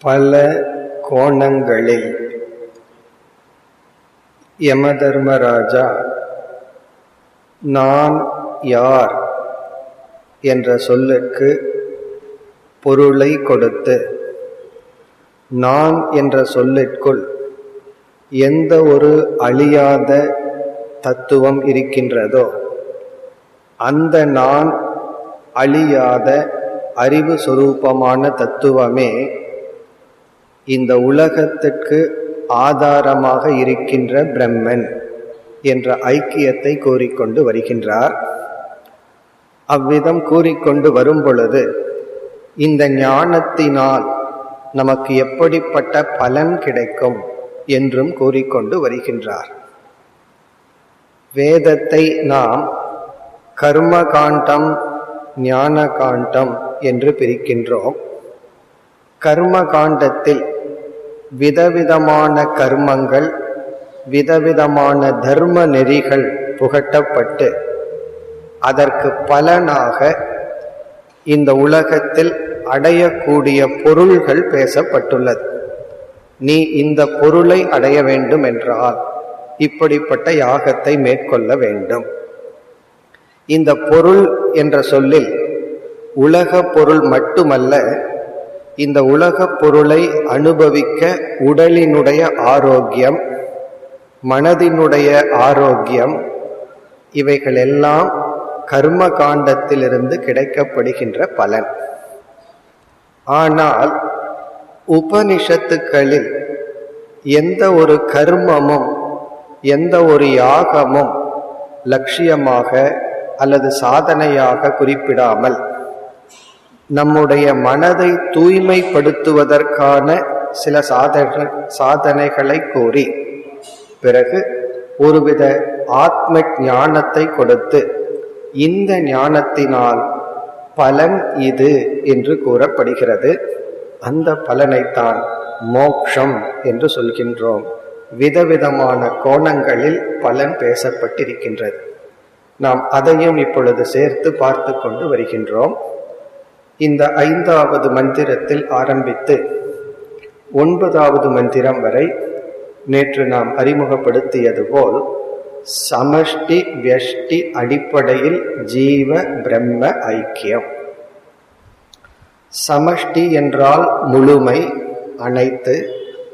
பல கோணங்களில் யமதர்மராஜா நான் யார் என்ற சொல்லுக்கு பொருளை கொடுத்து, நான் என்ற சொல்லிற்குள் எந்த ஒரு அழியாத தத்துவம் இருக்கின்றதோ அந்த நான் அழியாத அறிவு சொரூபமான தத்துவமே இந்த உலகத்திற்கு ஆதாரமாக இருக்கின்ற பிரம்மன் என்ற ஐக்கியத்தை கூறிக்கொண்டு வருகின்றார். அவ்விதம் கூறிக்கொண்டு வரும் பொழுது இந்த ஞானத்தினால் நமக்கு எப்படிப்பட்ட பலன் கிடைக்கும் என்றும் கூறிக்கொண்டு வருகின்றார். வேதத்தை நாம் கர்ம காண்டம், ஞான காண்டம் என்று பிரிக்கின்றோம். கர்ம காண்டத்தில் விதவிதமான கர்மங்கள், விதவிதமான தர்ம நெறிகள் புகட்டப்பட்டு அதற்கு பலனாக இந்த உலகத்தில் அடையக்கூடிய பொருள்கள் பேசப்பட்டுள்ளது. நீ இந்த பொருளை அடைய வேண்டும் என்றால் இப்படிப்பட்ட யாகத்தை மேற்கொள்ள வேண்டும். இந்த பொருள் என்ற சொல்லில் உலக பொருள் மட்டுமல்ல, இந்த உலக பொருளை அனுபவிக்க உடலினுடைய ஆரோக்கியம், மனதினுடைய ஆரோக்கியம், இவைகளெல்லாம் கர்ம காண்டத்திலிருந்து கிடைக்கப்படுகின்ற பலன். ஆனால் உபனிஷத்துக்களில் எந்த ஒரு கர்மமும் எந்த ஒரு யாகமும் லட்சியமாக அல்லது சாதனையாக குறிப்பிடாமல் நம்முடைய மனதை தூய்மைப்படுத்துவதற்கான சில சாதனைகளை கூறி பிறகு ஒருவித ஆத்ம ஞானத்தை கொடுத்து இந்த ஞானத்தினால் பலன் இது என்று கூறப்படுகிறது. அந்த பலனைத்தான் மோக்ஷம் என்று சொல்கின்றோம். விதவிதமான கோணங்களில் பலன் பேசப்பட்டிருக்கின்றது. நாம் அதையும் இப்பொழுது சேர்த்து பார்த்து கொண்டு வருகின்றோம். இந்த 5வது மந்திரத்தில் ஆரம்பித்து 9வது மந்திரம் வரை நேற்று நாம் அறிமுகப்படுத்தியது போல் சமஷ்டி வியஷ்டி அடிப்படையில் ஜீவ பிரம்ம ஐக்கியம். சமஷ்டி என்றால் முழுமை, அனைத்து,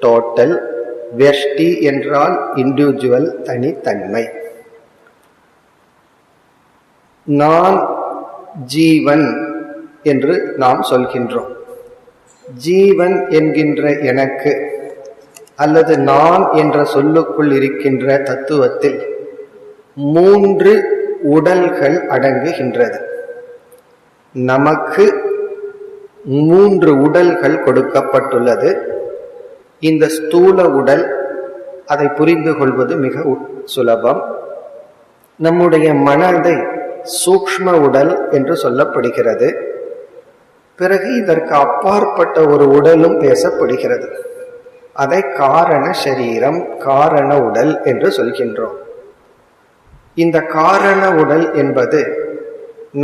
டோட்டல். வியஷ்டி என்றால் இண்டிவிஜுவல், தனித்தன்மை. நான் ஜீவன் என்று நாம் சொல்கின்றோம். ஜீவன் என்கின்ற எனக்கு அல்லது நான் என்ற சொல்லுக்குள் இருக்கின்ற தத்துவத்தில் 3 உடல்கள் அடங்குகின்றது. நமக்கு 3 உடல்கள் கொடுக்கப்பட்டுள்ளது. இந்த ஸ்தூல உடல், அதை புரிந்து கொள்வது மிக சுலபம். நம்முடைய மனதை சூக்ஷ்ம உடல் என்று சொல்லப்படுகிறது. பிறகு இதற்கு அப்பாற்பட்ட ஒரு உடலும் பேசப்படுகிறது. அதை காரண சரீரம், காரண உடல் என்று சொல்கின்றோம். இந்த காரண உடல் என்பது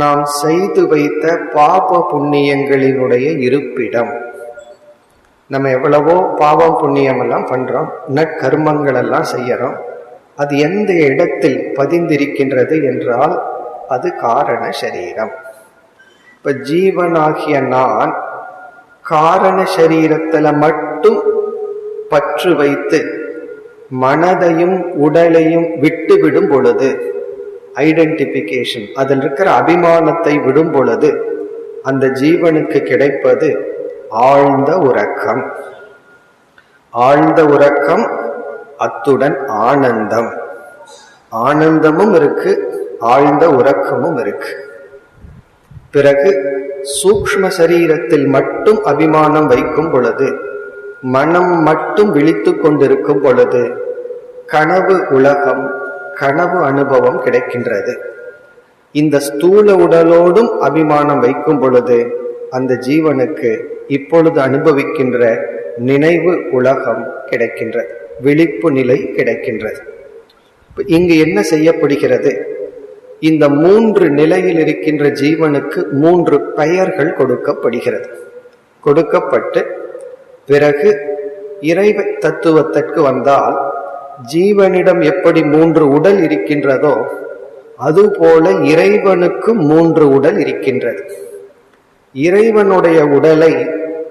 நாம் செய்து வைத்த பாப புண்ணியங்களினுடைய இருப்பிடம். நம்ம எவ்வளவோ பாவம் புண்ணியம் எல்லாம் பண்றோம், நற்கர்மங்கள் எல்லாம் செய்யறோம். அது எந்த இடத்தில் பதிந்திருக்கின்றது என்றால் அது காரண சரீரம். இப்ப ஜீவனாகிய நான் காரண சரீரத்துல மட்டும் பற்று வைத்து மனதையும் உடலையும் விட்டு விடும் பொழுது, ஐடென்டிபிகேஷன், அதில் இருக்கிற அபிமானத்தை விடும் பொழுது அந்த ஜீவனுக்கு கிடைப்பது ஆழ்ந்த உறக்கம். ஆழ்ந்த உறக்கம், அத்துடன் ஆனந்தம். ஆனந்தமும் இருக்கு, ஆழ்ந்த உறக்கமும் இருக்கு. பிறகு சூக்ஷ்ம சரீரத்தில் மட்டும் அபிமானம் வைக்கும் பொழுது, மனம் மட்டும் விழித்து கொண்டிருக்கும் பொழுது கனவு உலகம், கனவு அனுபவம் கிடைக்கின்றது. இந்த ஸ்தூல உடலோடும் அபிமானம் வைக்கும் பொழுது அந்த ஜீவனுக்கு இப்பொழுது அனுபவிக்கின்ற நினைவு உலகம் கிடைக்கின்றது, விழிப்பு நிலை கிடைக்கின்றது. இங்கு என்ன செய்யப்படுகிறது? இந்த 3 நிலையில் இருக்கின்ற ஜீவனுக்கு 3 பெயர்கள் கொடுக்கப்படுகிறது. கொடுக்கப்பட்டு பிறகு இறைவ தத்துவத்திற்கு வந்தால் ஜீவனிடம் எப்படி 3 உடல் இருக்கின்றதோ அதுபோல இறைவனுக்கும் 3 உடல் இருக்கின்றது. இறைவனுடைய உடலை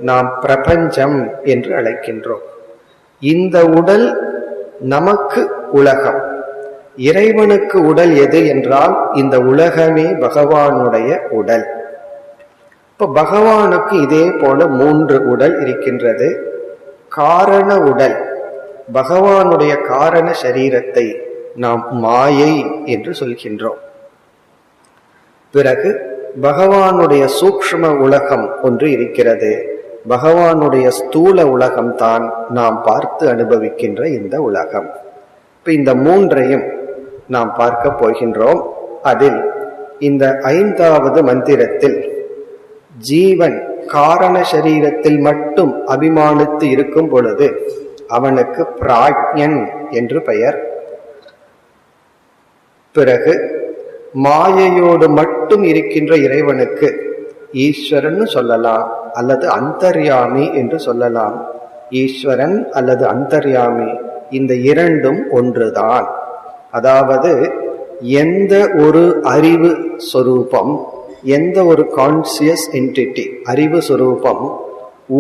நாம் பிரபஞ்சம் என்று அழைக்கின்றோம். இந்த உடல் நமக்கு உலகம். இறைவனுக்கு உடல் எது என்றால் இந்த உலகமே பகவானுடைய உடல். இப்ப பகவானுக்கு இதே போல 3 உடல் இருக்கின்றது. காரண உடல், பகவானுடைய காரண சரீரத்தை நாம் மாயை என்று சொல்கின்றோம். பிறகு பகவானுடைய சூக்ஷ்ம உலகம் ஒன்று இருக்கிறது. பகவானுடைய ஸ்தூல உலகம் தான் நாம் பார்த்து அனுபவிக்கின்ற இந்த உலகம். இப்ப இந்த 3ஐயும் நாம் பார்க்க போகின்றோம். அதில் இந்த 5வது மந்திரத்தில் ஜீவன் காரண சரீரத்தில் மட்டும் அபிமானித்து இருக்கும் பொழுது அவனுக்கு பிராக்ஞன் என்று பெயர். பிறகு மாயையோடு மட்டும் இருக்கின்ற இறைவனுக்கு ஈஸ்வரன் சொல்லலாம் அல்லது அந்தர்யாமி என்று சொல்லலாம். ஈஸ்வரன் அல்லது அந்தர்யாமி இந்த இரண்டும் ஒன்றுதான். அதாவது எந்த ஒரு அறிவு சொரூபம், எந்த ஒரு கான்சியஸ் என்டிட்டி அறிவு சொரூபம்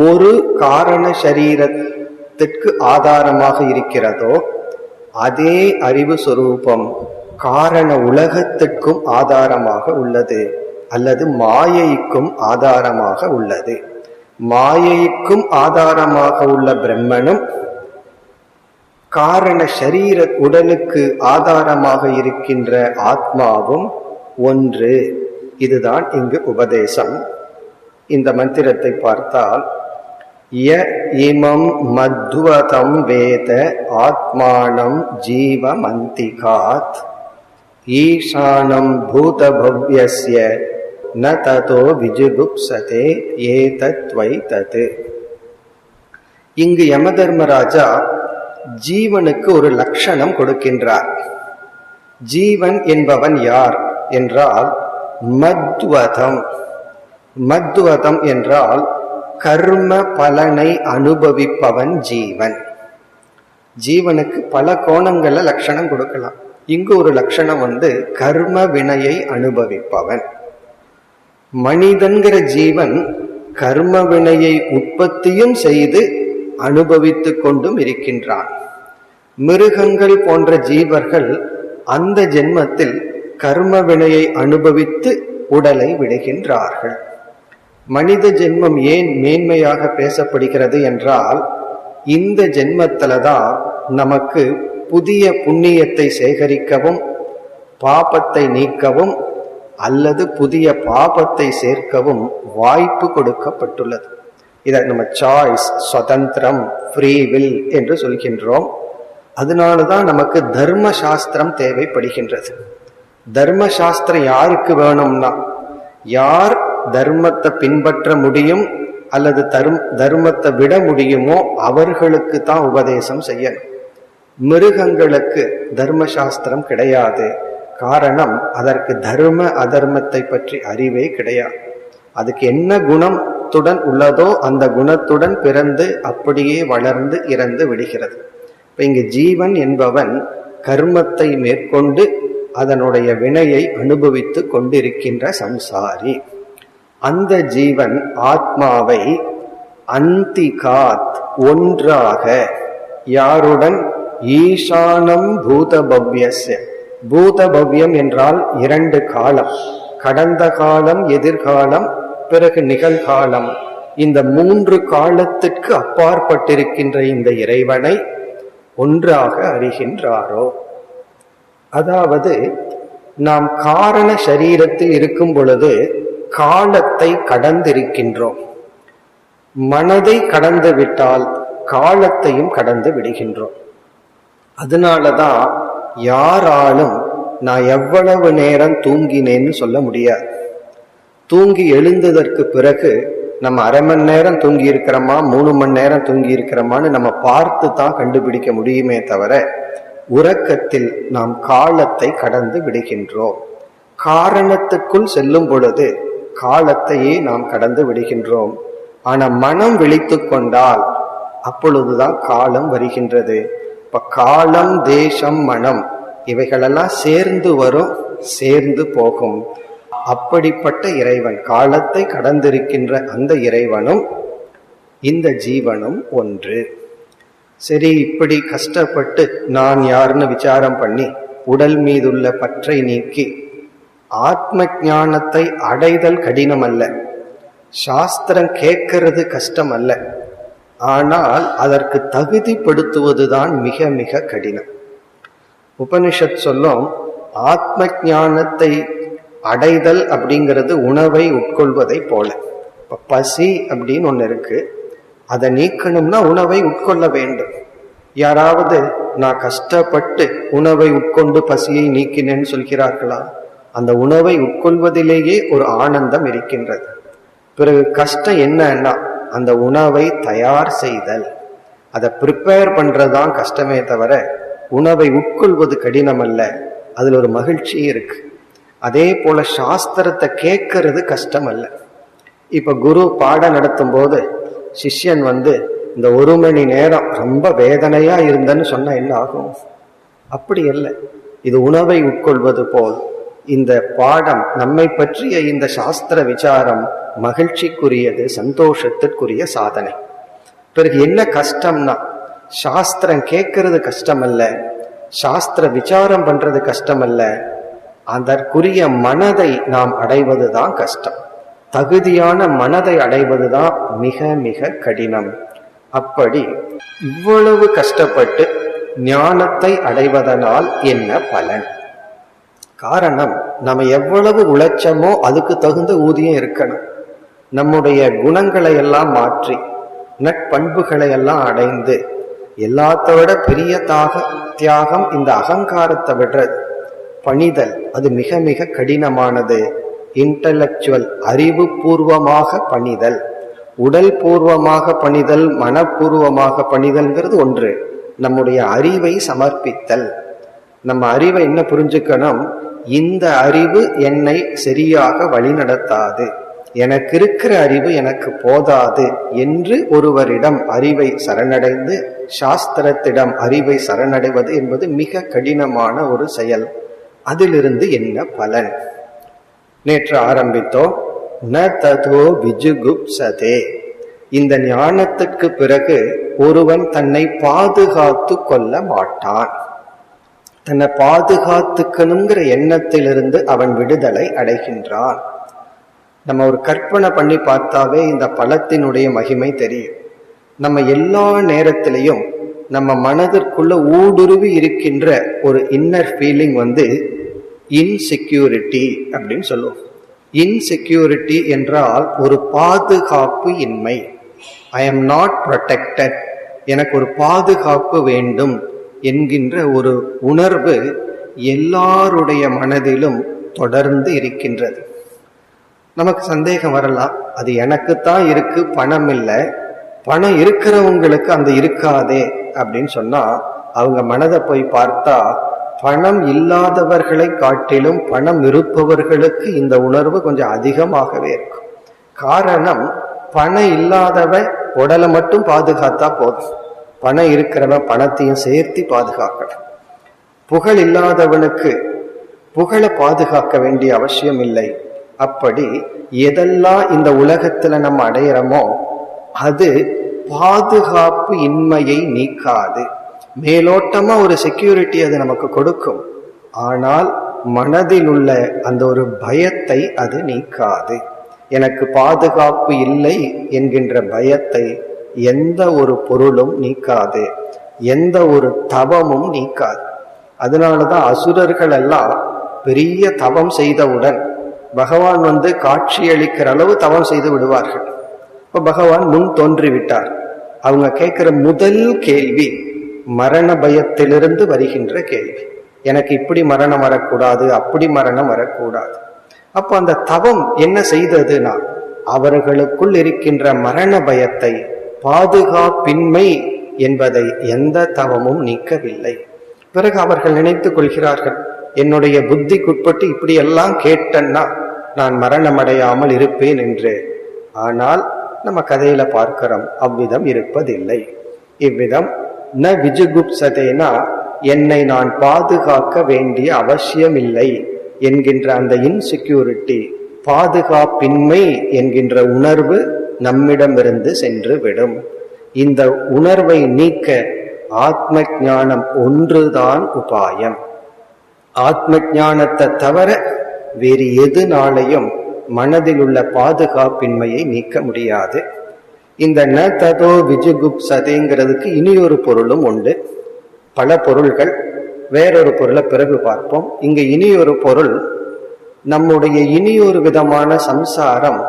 ஒரு காரண சரீரத்திற்கு ஆதாரமாக இருக்கிறதோ அதே அறிவு சொரூபம் காரண உலகத்திற்கும் ஆதாரமாக உள்ளது அல்லது மாயைக்கும் ஆதாரமாக உள்ளது. மாயைக்கும் ஆதாரமாக உள்ள பிரம்மனும் காரண சரீர உடலுக்கு ஆதாரமாக இருக்கின்ற ஆத்மாவும் ஒன்று. இதுதான் இங்கு உபதேசம். இந்த மந்திரத்தை பார்த்தால் ய இமம் மத்வதம் வேத ஆத்மானம் ஜீவமந்திகாத் ஈசானம் பூதபவ்யஸ்ய ந ததோ விஜுகுப்சதே ஏதத்வை தது. இங்கு யமதர்மராஜா ஜீவனுக்கு ஒரு லட்சணம் கொடுக்கின்றார். ஜீவன் என்பவன் யார் என்றால் மத்வதம். மத்வதம் என்றால் கர்ம பலனை அனுபவிப்பவன் ஜீவன். ஜீவனுக்கு பல கோணங்கள்ல லட்சணம் கொடுக்கலாம். இங்கு ஒரு லட்சணம் கர்ம வினையை அனுபவிப்பவன். மனிதன்கிற ஜீவன் கர்ம வினையை உற்பத்தியும் செய்து அனுபவித்து கொண்டும் இருக்கின்றான். மிருகங்கள் போன்ற ஜீவர்கள் அந்த ஜென்மத்தில் கர்ம வினையை அனுபவித்து உடலை விடுகின்றார்கள். மனித ஜென்மம் ஏன் மேன்மையாக பேசப்படுகிறது என்றால் இந்த ஜென்மத்தில்தான் நமக்கு புதிய புண்ணியத்தை சேகரிக்கவும் பாபத்தை நீக்கவும் அல்லது புதிய பாபத்தை சேர்க்கவும் வாய்ப்பு கொடுக்கப்பட்டுள்ளது. இதை நம்ம சாய்ஸ், சுதந்திரம், ஃப்ரீ வில் என்று சொல்கின்றோம். அதனாலதான் நமக்கு தர்ம சாஸ்திரம் தேவைப்படுகின்றது. தர்ம சாஸ்திரம் யாருக்கு வேணும்னா, யார் தர்மத்தை பின்பற்ற முடியும் அல்லது தர்மத்தை விட முடியுமோ அவர்களுக்கு தான் உபதேசம் செய்யணும். மிருகங்களுக்கு தர்மசாஸ்திரம் கிடையாது. காரணம், அதற்கு தர்ம அதர்மத்தை பற்றி அறிவே கிடையாது. அதுக்கு என்ன குணத்துடன் உள்ளதோ அந்த குணத்துடன் பிறந்து அப்படியே வளர்ந்து இறந்து விடுகிறது. இப்ப இங்கு ஜீவன் என்பவன் கர்மத்தை மேற்கொண்டு அதனுடைய வினையை அனுபவித்து கொண்டிருக்கின்ற சம்சாரி. அந்த ஜீவன் ஆத்மாவை அந்திகாத் ஒன்றாக யாருடன், ஈசானம் பூதபவ்யஸ்ய. பூதபவ்யம் என்றால் 2 காலம், கடந்த காலம், எதிர்காலம், பிறகு நிகழ்காலம். இந்த 3 காலத்திற்கு அப்பாற்பட்டிருக்கின்ற இந்த இறைவனை ஒன்றாக அறிகின்றாரோ, அதாவது நாம் காரண சரீரத்தில் இருக்கும் பொழுது காலத்தை கடந்திருக்கின்றோம். மனதை கடந்து விட்டால் காலத்தையும் கடந்து விடுகின்றோம். அதனாலதான் யாராலும் நான் எவ்வளவு நேரம் தூங்கினேன்னு சொல்ல முடியாது. தூங்கி எழுந்ததற்கு பிறகு நம்ம அரை மணி நேரம் தூங்கி இருக்கிறோமா 3 மணி நேரம் தூங்கி இருக்கிறோமான்னு நம்ம பார்த்து தான் கண்டுபிடிக்க முடியுமே தவிர உறக்கத்தில் நாம் காலத்தை கடந்து விடுகின்றோம். காரணத்துக்குள் செல்லும் பொழுது காலத்தையே நாம் கடந்து விடுகின்றோம். ஆனா மனம் விழித்து கொண்டால் அப்பொழுதுதான் காலம் வருகின்றது. இப்ப காலம், தேசம், மனம் இவைகளெல்லாம் சேர்ந்து வரும், சேர்ந்து போகும். அப்படிப்பட்ட இறைவன், காலத்தை கடந்திருக்கின்ற அந்த இறைவனும் இந்த ஜீவனும் ஒன்று. சரி, இப்படி கஷ்டப்பட்டு நான் யாருன்னு விசாரம் பண்ணி உடல் மீதுள்ள பற்றை நீக்கி ஆத்ம ஞானத்தை அடைதல் கடினம் அல்ல, சாஸ்திரம் கேட்கிறது கஷ்டம் அல்ல, ஆனால் அதற்கு தகுதிப்படுத்துவதுதான் மிக மிக கடினம். உபனிஷத் சொல்லும், ஆத்ம ஞானத்தை அடைதல் அப்படிங்கிறது உணவை உட்கொள்வதை போல. இப்ப பசி அப்படின்னு ஒண்ணு இருக்கு, அதை நீக்கணும்னா உணவை உட்கொள்ள வேண்டும். யாராவது நான் கஷ்டப்பட்டு உணவை உட்கொண்டு பசியை நீக்கினேன்னு சொல்கிறார்களா? அந்த உணவை உட்கொள்வதிலேயே ஒரு ஆனந்தம் இருக்கின்றது. பிறகு கஷ்டம் என்னன்னா அந்த உணவை தயார் செய்தல், அதை ப்ரிப்பேர் பண்றதுதான் கஷ்டமே தவிர உணவை உட்கொள்வது கடினம் அல்ல. அதுல ஒரு மகிழ்ச்சி இருக்கு. அதே போல சாஸ்திரத்தை கேட்கறது கஷ்டம் அல்ல. இப்ப குரு பாடம் நடத்தும் போது சிஷ்யன் இந்த 1 மணி நேரம் ரொம்ப வேதனையா இருந்தன்னு சொன்னா என்ன ஆகும்? அப்படி அல்ல. இது உணவை உட்கொள்வது போல் இந்த பாடம், நம்மை பற்றிய இந்த சாஸ்திர விசாரம் மகிழ்ச்சிக்குரியது, சந்தோஷத்திற்குரிய சாதனை. பிறகு என்ன கஷ்டம்னா, சாஸ்திரம் கேட்கறது கஷ்டம் அல்ல, சாஸ்திர விசாரம் பண்றது கஷ்டம் அல்ல, அதற்குரிய மனதை நாம் அடைவதுதான் கஷ்டம். தகுதியான மனதை அடைவதுதான் மிக மிக கடினம். அப்படி இவ்வளவு கஷ்டப்பட்டு ஞானத்தை அடைவதனால் என்ன பலன்? காரணம், நம்ம எவ்வளவு உழைச்சமோ அதுக்கு தகுந்த ஊதியம் இருக்கணும். நம்முடைய குணங்களை எல்லாம் மாற்றி நட்பண்புகளை எல்லாம் அடைந்து, எல்லாத்தோட பெரிய தியாகம் இந்த அகங்காரத்தை விடுறது, பணிதல். அது மிக மிக கடினமானது. இன்டலெக்சுவல், அறிவு பூர்வமாக பணிதல், உடல் பூர்வமாக பணிதல், மனப்பூர்வமாக பணிதல்ங்கிறது ஒன்று. நம்முடைய அறிவை சமர்ப்பித்தல். நம்ம அறிவை என்ன புரிஞ்சுக்கணும்? இந்த அறிவு என்னை சரியாக வழிநடத்தாது, எனக்கு இருக்கிற அறிவு எனக்கு போதாது என்று ஒருவரிடம் அறிவை சரணடைந்து சாஸ்திரத்திடம் அறிவை சரணடைவது என்பது மிக கடினமான ஒரு செயல். அதிலிருந்து என்ன பலன்? நேற்று ஆரம்பித்தோம். ந ததோ விஜுகுப்சதே. இந்த ஞானத்துக்கு பிறகு ஒருவன் தன்னை பாதுகாத்து கொள்ள மாட்டான். தன்னை பாதுகாத்துக்கணுங்கிற எண்ணத்திலிருந்து அவன் விடுதலை அடைகின்றான். நம்ம ஒரு கற்பனை பண்ணி பார்த்தாவே இந்த பலத்தினுடைய மகிமை தெரியும். நம்ம எல்லா நேரத்திலையும் நம்ம மனதிற்குள்ள ஊடுருவி இருக்கின்ற ஒரு இன்னர் ஃபீலிங் இன்செக்யூரிட்டி அப்படின்னு சொல்லுவோம். இன்செக்யூரிட்டி என்றால் ஒரு பாதுகாப்பு இன்மை. ஐ எம் நாட் ப்ரொடெக்டட், எனக்கு ஒரு பாதுகாப்பு வேண்டும் என்கின்ற ஒரு உணர்வு எல்லாருடைய மனதிலும் தொடர்ந்து இருக்கின்றது. நமக்கு சந்தேகம் வரலாம், அது எனக்குத்தான் இருக்கு, பணம் இல்லை, பணம் இருக்கிறவங்களுக்கு அந்த இருக்காதே அப்படின்னு சொன்னா, அவங்க மனதை போய் பார்த்தா பணம் இல்லாதவர்களை காட்டிலும் பணம் இருப்பவர்களுக்கு இந்த உணர்வு கொஞ்சம் அதிகமாகவே இருக்கும். காரணம், பணம் இல்லாதவன் உடலை மட்டும் பாதுகாத்தா போதும், பணம் இருக்கிறவன் பணத்தையும் சேர்த்து பாதுகாக்கணும். புகழ் இல்லாதவனுக்கு புகழை பாதுகாக்க வேண்டிய அவசியம் இல்லை. அப்படி எதெல்லாம் இந்த உலகத்துல நம்ம அடையிறோமோ அது பாதுகாப்பு இன்மையை நீக்காது. மேலோட்டமா ஒரு செக்யூரிட்டி அது நமக்கு கொடுக்கும், ஆனால் மனதில் உள்ள அந்த ஒரு பயத்தை அது நீக்காது. எனக்கு பாதுகாப்பு இல்லை என்கின்ற பயத்தை எந்த ஒரு பொருளும் நீக்காது, எந்த ஒரு தவமும் நீக்காது. அதனாலதான் அசுரர்கள் எல்லாம் பெரிய தவம் செய்தவுடன் பகவான் காட்சியளிக்கிற அளவு தவம் செய்து விடுவார்கள். இப்ப பகவான் முன் தோன்றிவிட்டார். அவங்க கேட்கிற முதல் கேள்வி மரண பயத்திலிருந்து வருகின்ற கேள்வி. எனக்கு இப்படி மரணம் வரக்கூடாது, அப்படி மரணம் வரக்கூடாது. அப்போ அந்த தவம் என்ன செய்ததுன்னா, அவர்களுக்குள் இருக்கின்ற மரண பயத்தை, பாதுகாப்பின்மை என்பதை எந்த தவமும் நீக்கவில்லை. பிறகு அவர்கள் நினைத்துக் கொள்கிறார்கள், என்னுடைய புத்திக்குட்பட்டு இப்படி எல்லாம் கேட்டன்னா நான் மரணம் அடையாமல் இருப்பேன் என்று. ஆனால் நம்ம கதையில பார்க்கிறோம், அவ்விதம் இருப்பதில்லை. இவ்விதம் ந விஜுகுப்சதேனா என்னை நான் பாதுகாக்க வேண்டிய அவசியமில்லை என்கின்ற அந்த இன்செக்யூரிட்டி, பாதுகாப்பின்மை என்கின்ற உணர்வு நம்மிடமிருந்து சென்று விடும். இந்த உணர்வை நீக்க ஆத்ம ஞானம் ஒன்றுதான் உபாயம். ஆத்ம ஞானத்தை தவிர வேறு எதுனாலையும் மனதில் உள்ள பாதுகாப்பின்மையை நீக்க முடியாது. இந்த ந ததோ விஜுகுப்சதேங்கிறதுக்கு இனியொரு பொருளும் உண்டு. பல பொருள்கள், வேறொரு பொருளை பிறகு பார்ப்போம். இங்க இனியொரு பொருள், நம்முடைய இனியொரு விதமான சம்சாரம்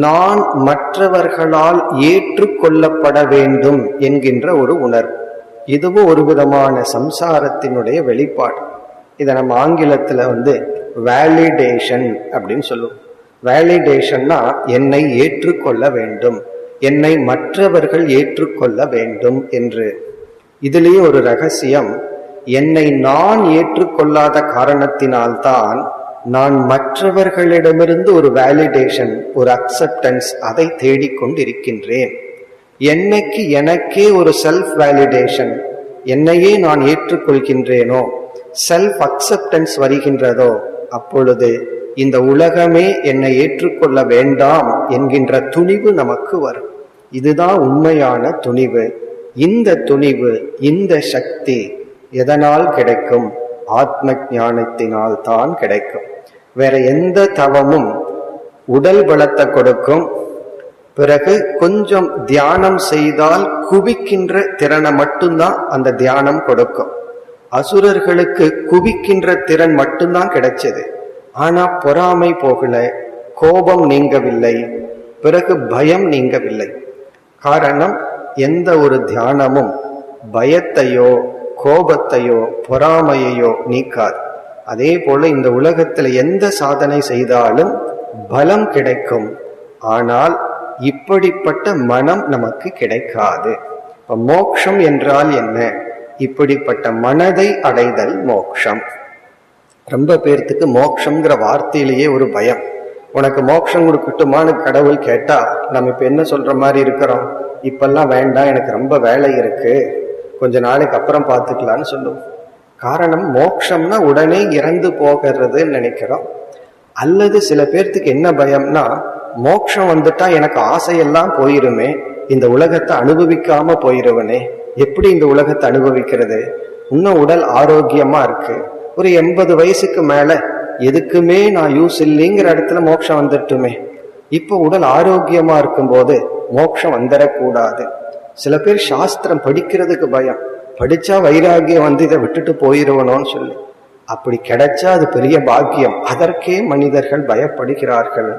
நான் மற்றவர்களால் ஏற்றுக்கொள்ளப்பட வேண்டும் என்கின்ற ஒரு உணர்வு. இதுவும் ஒரு விதமான சம்சாரத்தினுடைய வெளிப்பாடு. இதை நம்ம ஆங்கிலத்துல வேலிடேஷன் அப்படின்னு சொல்லுவோம். வேலிடேஷன்னா என்னை ஏற்றுக்கொள்ள வேண்டும், என்னை மற்றவர்கள் ஏற்றுக்கொள்ள வேண்டும் என்று. இதுலேயே ஒரு ரகசியம், என்னை நான் ஏற்றுக்கொள்ளாத காரணத்தினால்தான் நான் மற்றவர்களிடமிருந்து ஒரு வேலிடேஷன், ஒரு அக்செப்டன்ஸ் அதை தேடிக்கொண்டிருக்கின்றேன். என்னைக்கு எனக்கே ஒரு செல்ஃப் வேலிடேஷன், என்னையே நான் ஏற்றுக்கொள்கின்றேனோ, செல்ஃப் அக்செப்டன்ஸ் வருகின்றதோ, அப்பொழுது இந்த உலகமே என்னை ஏற்றுக்கொள்ள வேண்டாம் என்கின்ற துணிவு நமக்கு வரும். இதுதான் உண்மையான துணிவு. இந்த துணிவு, இந்த சக்தி எதனால் கிடைக்கும்? ஆத்ம ஞானத்தினால் தான் கிடைக்கும். வேற எந்த தவமும் உடல் பலத்தை கொடுக்கும், பிறகு கொஞ்சம் தியானம் செய்தால் குவிக்கின்ற திறனை மட்டும்தான் அந்த தியானம் கொடுக்கும். அசுரர்களுக்கு குவிக்கின்ற திறன் மட்டும்தான் கிடைச்சது. ஆனா பொறாமை போகல, கோபம் நீங்கவில்லை, பிறகு பயம் நீங்கவில்லை. காரணம், எந்த ஒரு தியானமும் பயத்தையோ கோபத்தையோ பொறாமையையோ நீக்காது. அதே போல இந்த உலகத்துல எந்த சாதனை செய்தாலும் பலம் கிடைக்கும், ஆனால் இப்படிப்பட்ட மனம் நமக்கு கிடைக்காது. மோக்ஷம் என்றால் என்ன? இப்படிப்பட்ட மனதை அடைதல் மோக்ஷம். ரொம்ப பேர்த்துக்கு மோக்ஷங்கிற வார்த்தையிலேயே ஒரு பயம். உனக்கு மோட்சம் கொடுக்கட்டுமான்னு கடவுள் கேட்டா நம்ம இப்ப என்ன சொல்ற மாதிரி இருக்கிறோம்? இப்பெல்லாம் வேண்டாம், எனக்கு ரொம்ப வேலை இருக்கு, கொஞ்ச நாளைக்கு அப்புறம் பார்த்துக்கலான்னு சொல்லுவோம். காரணம், மோட்சம்னா உடனே இறந்து போகிறதுன்னு நினைக்கிறோம். அல்லது சில பேர்த்துக்கு என்ன பயம்னா, மோட்சம் வந்துட்டா எனக்கு ஆசையெல்லாம் போயிருமே, இந்த உலகத்தை அனுபவிக்காம போயிருவனே, எப்படி இந்த உலகத்தை அனுபவிக்கிறது? இன்னும் உடல் ஆரோக்கியமா இருக்கு, ஒரு 80 வயசுக்கு மேல எதுக்குமே நான் யூஸ் இல்லைங்கிற இடத்துல மோட்சம் வந்துட்டுமே. இப்போ உடல் ஆரோக்கியமா இருக்கும் போது மோட்சம் வந்துடக்கூடாது. சில பேர் சாஸ்திரம் படிக்கிறதுக்கு பயம், படிச்சா வைராகியம் இதை விட்டுட்டு போயிருவனோன்னு சொல்லி. அப்படி கிடைச்சா அது பெரிய பாக்கியம், அதற்கே மனிதர்கள் பயப்படுகிறார்கள்.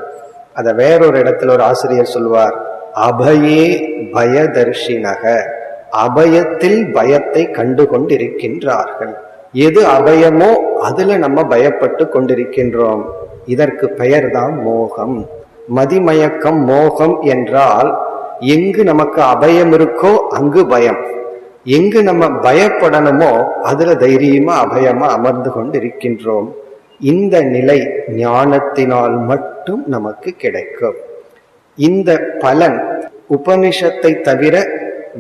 அத வேறொரு இடத்துல ஒரு ஆசிரியர் சொல்வார், அபயே பயதர்ஷினக, அபயத்தில் பயத்தை கண்டு கொண்டிருக்கின்றார்கள். எது அபயமோ அதுல நம்ம பயப்பட்டு கொண்டிருக்கின்றோம். இதற்கு பெயர் தான் மோகம், மதிமயக்கம். மோகம் என்றால் எங்கு நமக்கு அபயம் இருக்கோ அங்கு பயம், எங்கு நம்ம பயப்படணுமோ அதுல தைரியமா அபயமா அமர்ந்து கொண்டிருக்கின்றோம். இந்த நிலை ஞானத்தினால் மட்டும் நமக்கு கிடைக்கும். இந்த பலன் உபனிஷத்தை தவிர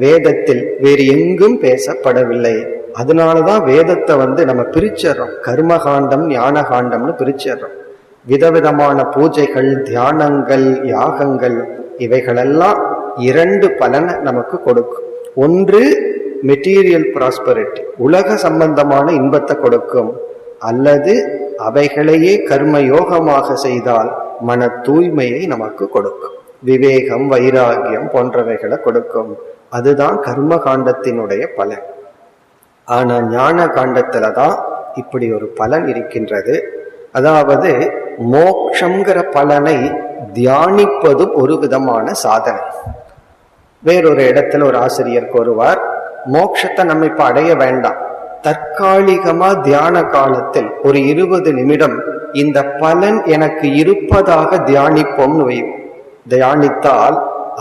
வேதத்தில் வேறு எங்கும் பேசப்படவில்லை. அதனாலதான் வேதத்தை நம்ம பிரிச்சிடறோம், கர்மகாண்டம் ஞான காண்டம்னு பிரிச்சிடறோம். விதவிதமான பூஜைகள், தியானங்கள், யாகங்கள், இவைகளெல்லாம் 2 பலனை நமக்கு கொடுக்கும். ஒன்று மெட்டீரியல் ப்ராஸ்பரிட்டி, உலக சம்பந்தமான இன்பத்தை கொடுக்கும். அல்லது அவைகளையே கர்ம யோகமாக செய்தால் மன தூய்மையை நமக்கு கொடுக்கும், விவேகம், வைராகியம் போன்றவைகளை கொடுக்கும். அதுதான் கர்ம காண்டத்தினுடைய பலன். ஆனா ஞான காண்டத்துலதான் இப்படி ஒரு பலன் இருக்கின்றது. அதாவது மோக்ஷங்கிற பலனை தியானிப்பதும் ஒரு விதமான சாதனை. வேறொரு இடத்துல ஒரு ஆசிரியர் கூறுவார், மோட்சத்தை நம்ம இப்ப அடைய வேண்டாம், தற்காலிகமா தியான காலத்தில் ஒரு 20 நிமிடம் இந்த பலன் எனக்கு இருப்பதாக தியானிப்போம்னு வையும். தியானித்தால்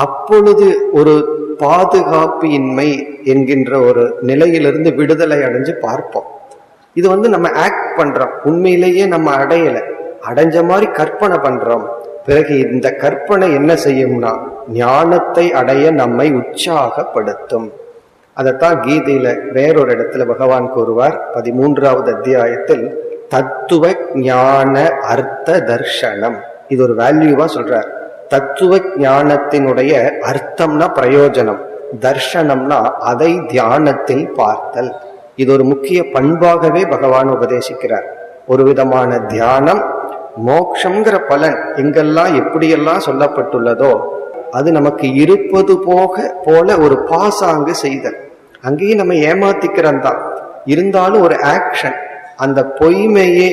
அப்பொழுது ஒரு பாதுகாப்பு இன்மை என்கின்ற ஒரு நிலையிலிருந்து விடுதலை அடைஞ்சு பார்ப்போம். இது நம்ம ஆக்ட் பண்றோம், உண்மையிலேயே நம்ம அடையல, அடைஞ்ச மாதிரி கற்பனை பண்றோம். பிறகு இந்த கற்பனை என்ன செய்யும்னா ஞானத்தை அடைய நம்மை உற்சாகப்படுத்தும். அதைத்தான் கீதையில வேறொரு இடத்துல பகவான் கூறுவார். 13வது அத்தியாயத்தில் தத்துவ ஞான அர்த்த தர்ஷனம், இது ஒரு வேல்யூவா சொல்றார். தத்துவ ஞானத்தினுடைய அர்த்தம்னா பிரயோஜனம், தர்ஷனம்னா அதை தியானத்தில் பார்த்தல். இது ஒரு முக்கிய பண்பாகவே பகவான் உபதேசிக்கிறார். ஒரு விதமான தியானம். மோட்சங்கிற பலன் எங்கெல்லாம் எப்படியெல்லாம் சொல்லப்பட்டுள்ளதோ அது நமக்கு இருப்பது போல ஒரு பாசாங்கு செய்தல். அங்கேயும் நம்ம ஏமாத்திக்கிறோம் தான், இருந்தாலும் ஒரு ஆக்ஷன். அந்த பொய்மையே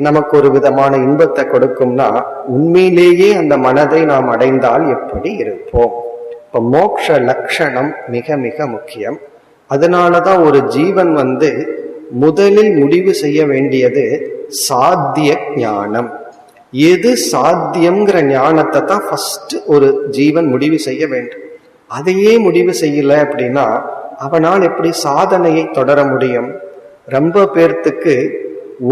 நமக்கு ஒரு விதமான இன்பத்தை கொடுக்கும்னா உண்மையிலேயே அந்த மனதை நாம் அடைந்தால் எப்படி இருப்போம்? இப்ப மோட்ச லட்சணம் மிக மிக முக்கியம். அதனாலதான் ஒரு ஜீவன் முதலில் முடிவு செய்ய வேண்டியது சாத்திய ஞானம். எது சாத்தியம்ங்கிற ஞானத்தை தான் ஃபர்ஸ்ட் ஒரு ஜீவன் முடிவு செய்ய வேண்டும். அதையே முடிவு செய்யல அப்படின்னா அவனால் எப்படி சாதனையை தொடர முடியும்? ரொம்ப பேர்த்துக்கு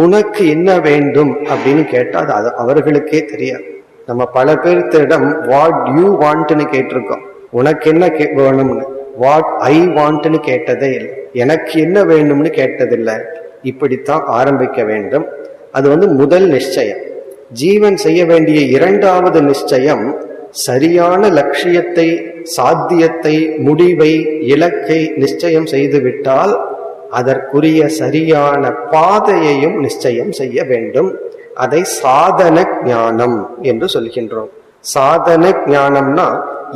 உனக்கு என்ன வேண்டும் அப்படின்னு கேட்டா அது அவர்களுக்கே தெரியாது. நம்ம பல பேர்த்திடம் வாட் யூ வாண்ட்னு கேட்டிருக்கோம், உனக்கு என்ன வேணும்னு. வாட் ஐ வாண்ட்னு கேட்டதே இல்லை, எனக்கு என்ன வேணும்னு கேட்டதில்லை. இப்படித்தான் ஆரம்பிக்க வேண்டும். அது முதல் நிச்சயம். ஜீவன் செய்ய வேண்டிய இரண்டாவது நிச்சயம் சரியான லட்சியத்தை, சாத்தியத்தை, முடிவை, இலக்கை நிச்சயம் செய்துவிட்டால் அதற்குரிய சரியான பாதையையும் நிச்சயம் செய்ய வேண்டும். அதை சாதன ஞானம் என்று சொல்கின்றோம். சாதன ஞானம்னா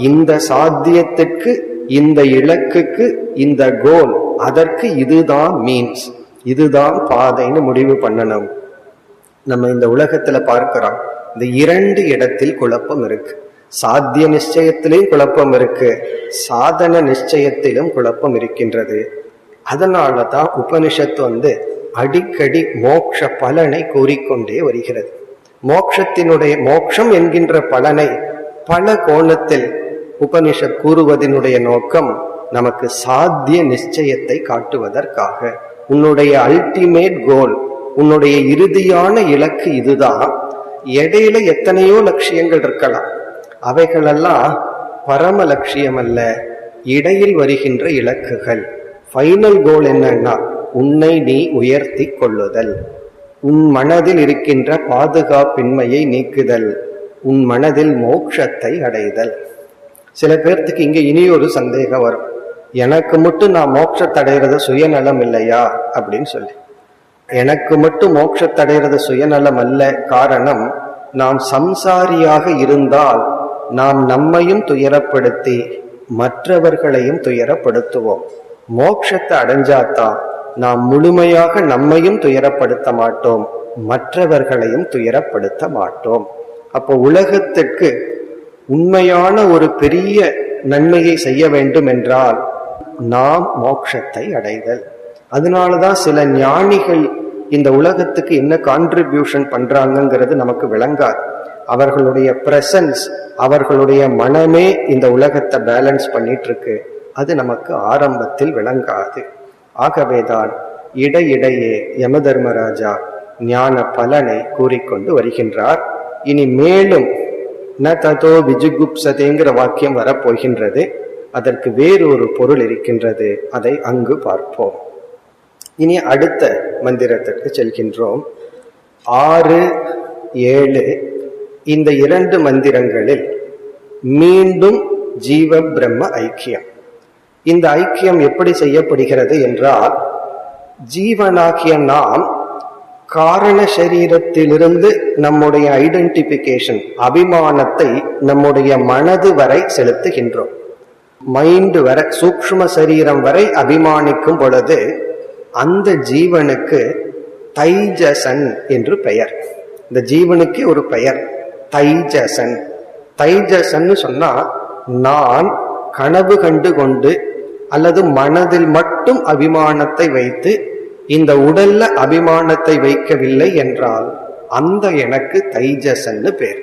இந்த சாத்தியத்துக்கு, இந்த இலக்குக்கு, இந்த கோல், அதற்கு இதுதான் மீன்ஸ், இதுதான் பாதைன்னு முடிவு பண்ணணும். நம்ம இந்த உலகத்துல பார்க்கிறோம், இந்த இரண்டு இடத்தில் குழப்பம் இருக்கு. சாத்திய நிச்சயத்திலும் குழப்பம் இருக்கு, சாதன நிச்சயத்திலும் குழப்பம் இருக்கின்றது. அதனாலதான் உபனிஷத் அடிக்கடி மோட்ச பலனை கூறிக்கொண்டே வருகிறது. மோட்சம் என்கின்ற பலனை பல கோணத்தில் உபனிஷத் கூறுவதனுடைய நோக்கம் நமக்கு சாத்திய நிச்சயத்தை காட்டுவதற்காக. உன்னுடைய அல்டிமேட் கோல், உன்னுடைய இறுதியான இலக்கு இதுதான். இடையில எத்தனையோ லட்சியங்கள் இருக்கலாம், அவைகளெல்லாம் பரம லட்சியம் அல்ல, இடையில் வருகின்ற இலக்குகள். ஃபைனல் கோல் என்னன்னா உன்னை நீ உயர்த்தி கொள்ளுதல், உன் மனதில் இருக்கின்ற பாதுகாப்பின்மையை நீக்குதல், உன் மனதில் மோட்சத்தை அடைதல். சில பேர்த்துக்கு இங்க இனியொரு சந்தேகம் வரும், எனக்கு மட்டும் நான் மோட்சத்தை அடைகிறது சுயநலம் இல்லையா அப்படின்னு சொல்லி. எனக்கு மட்டும் மோட்சத்தை அடைகிறது சுயநலம் அல்ல. காரணம், நாம் சம்சாரியாக இருந்தால் நாம் நம்மையும் துயரப்படுத்தி மற்றவர்களையும் துயரப்படுத்துவோம். மோட்சத்தை அடைஞ்சாதான் நாம் முழுமையாக நம்மையும் துயரப்படுத்த மாட்டோம், மற்றவர்களையும் துயரப்படுத்த மாட்டோம். அப்போ உலகத்திற்கு உண்மையான ஒரு பெரிய நன்மையை செய்ய வேண்டும் என்றால் நாம் மோட்சத்தை அடைதல். அதனாலதான் சில ஞானிகள் இந்த உலகத்துக்கு என்ன கான்ட்ரிபியூஷன் பண்றாங்கிறது நமக்கு விளங்காது. அவர்களுடைய பிரசன்ஸ், அவர்களுடைய மனமே இந்த உலகத்தை பேலன்ஸ் பண்ணிட்டு இருக்கு, அது நமக்கு ஆரம்பத்தில் விளங்காது. ஆகவேதான் இடையிடையே யம தர்மராஜா ஞான பலனை கூறிக்கொண்டு வருகின்றார். இனி மேலும் ந ததோ விஜுகுப்சதேங்கிற வாக்கியம் வரப்போகின்றது. அதற்கு வேறொரு பொருள் இருக்கின்றது, அதை அங்கு பார்ப்போம். இனி அடுத்த மந்திரத்திற்கு செல்கின்றோம். 6, 7 இந்த 2 மந்திரங்களில் மீண்டும் ஜீவ பிரம்ம ஐக்கியம். இந்த ஐக்கியம் எப்படி செய்யப்படுகிறது என்றால், ஜீவனாகிய நாம் காரண சரீரத்திலிருந்து நம்முடைய ஐடென்டிபிகேஷன், அபிமானத்தை நம்முடைய மனது வரை செலுத்துகின்றோம். மைண்ட் வரை, சூக்ஷ்ம சரீரம் வரை அபிமானிக்கும் பொழுது அந்த ஜீவனுக்கு தைஜசன் என்று பெயர். இந்த ஜீவனுக்கு ஒரு பெயர் தைஜசன். தைஜசன் சொன்னா நான் கனவு கண்டு கொண்டு அல்லது மனதில் மட்டும் அபிமானத்தை வைத்து இந்த உடல்ல அபிமானத்தை வைக்கவில்லை என்றால் அந்த எனக்கு தைஜசன்னு பேர்.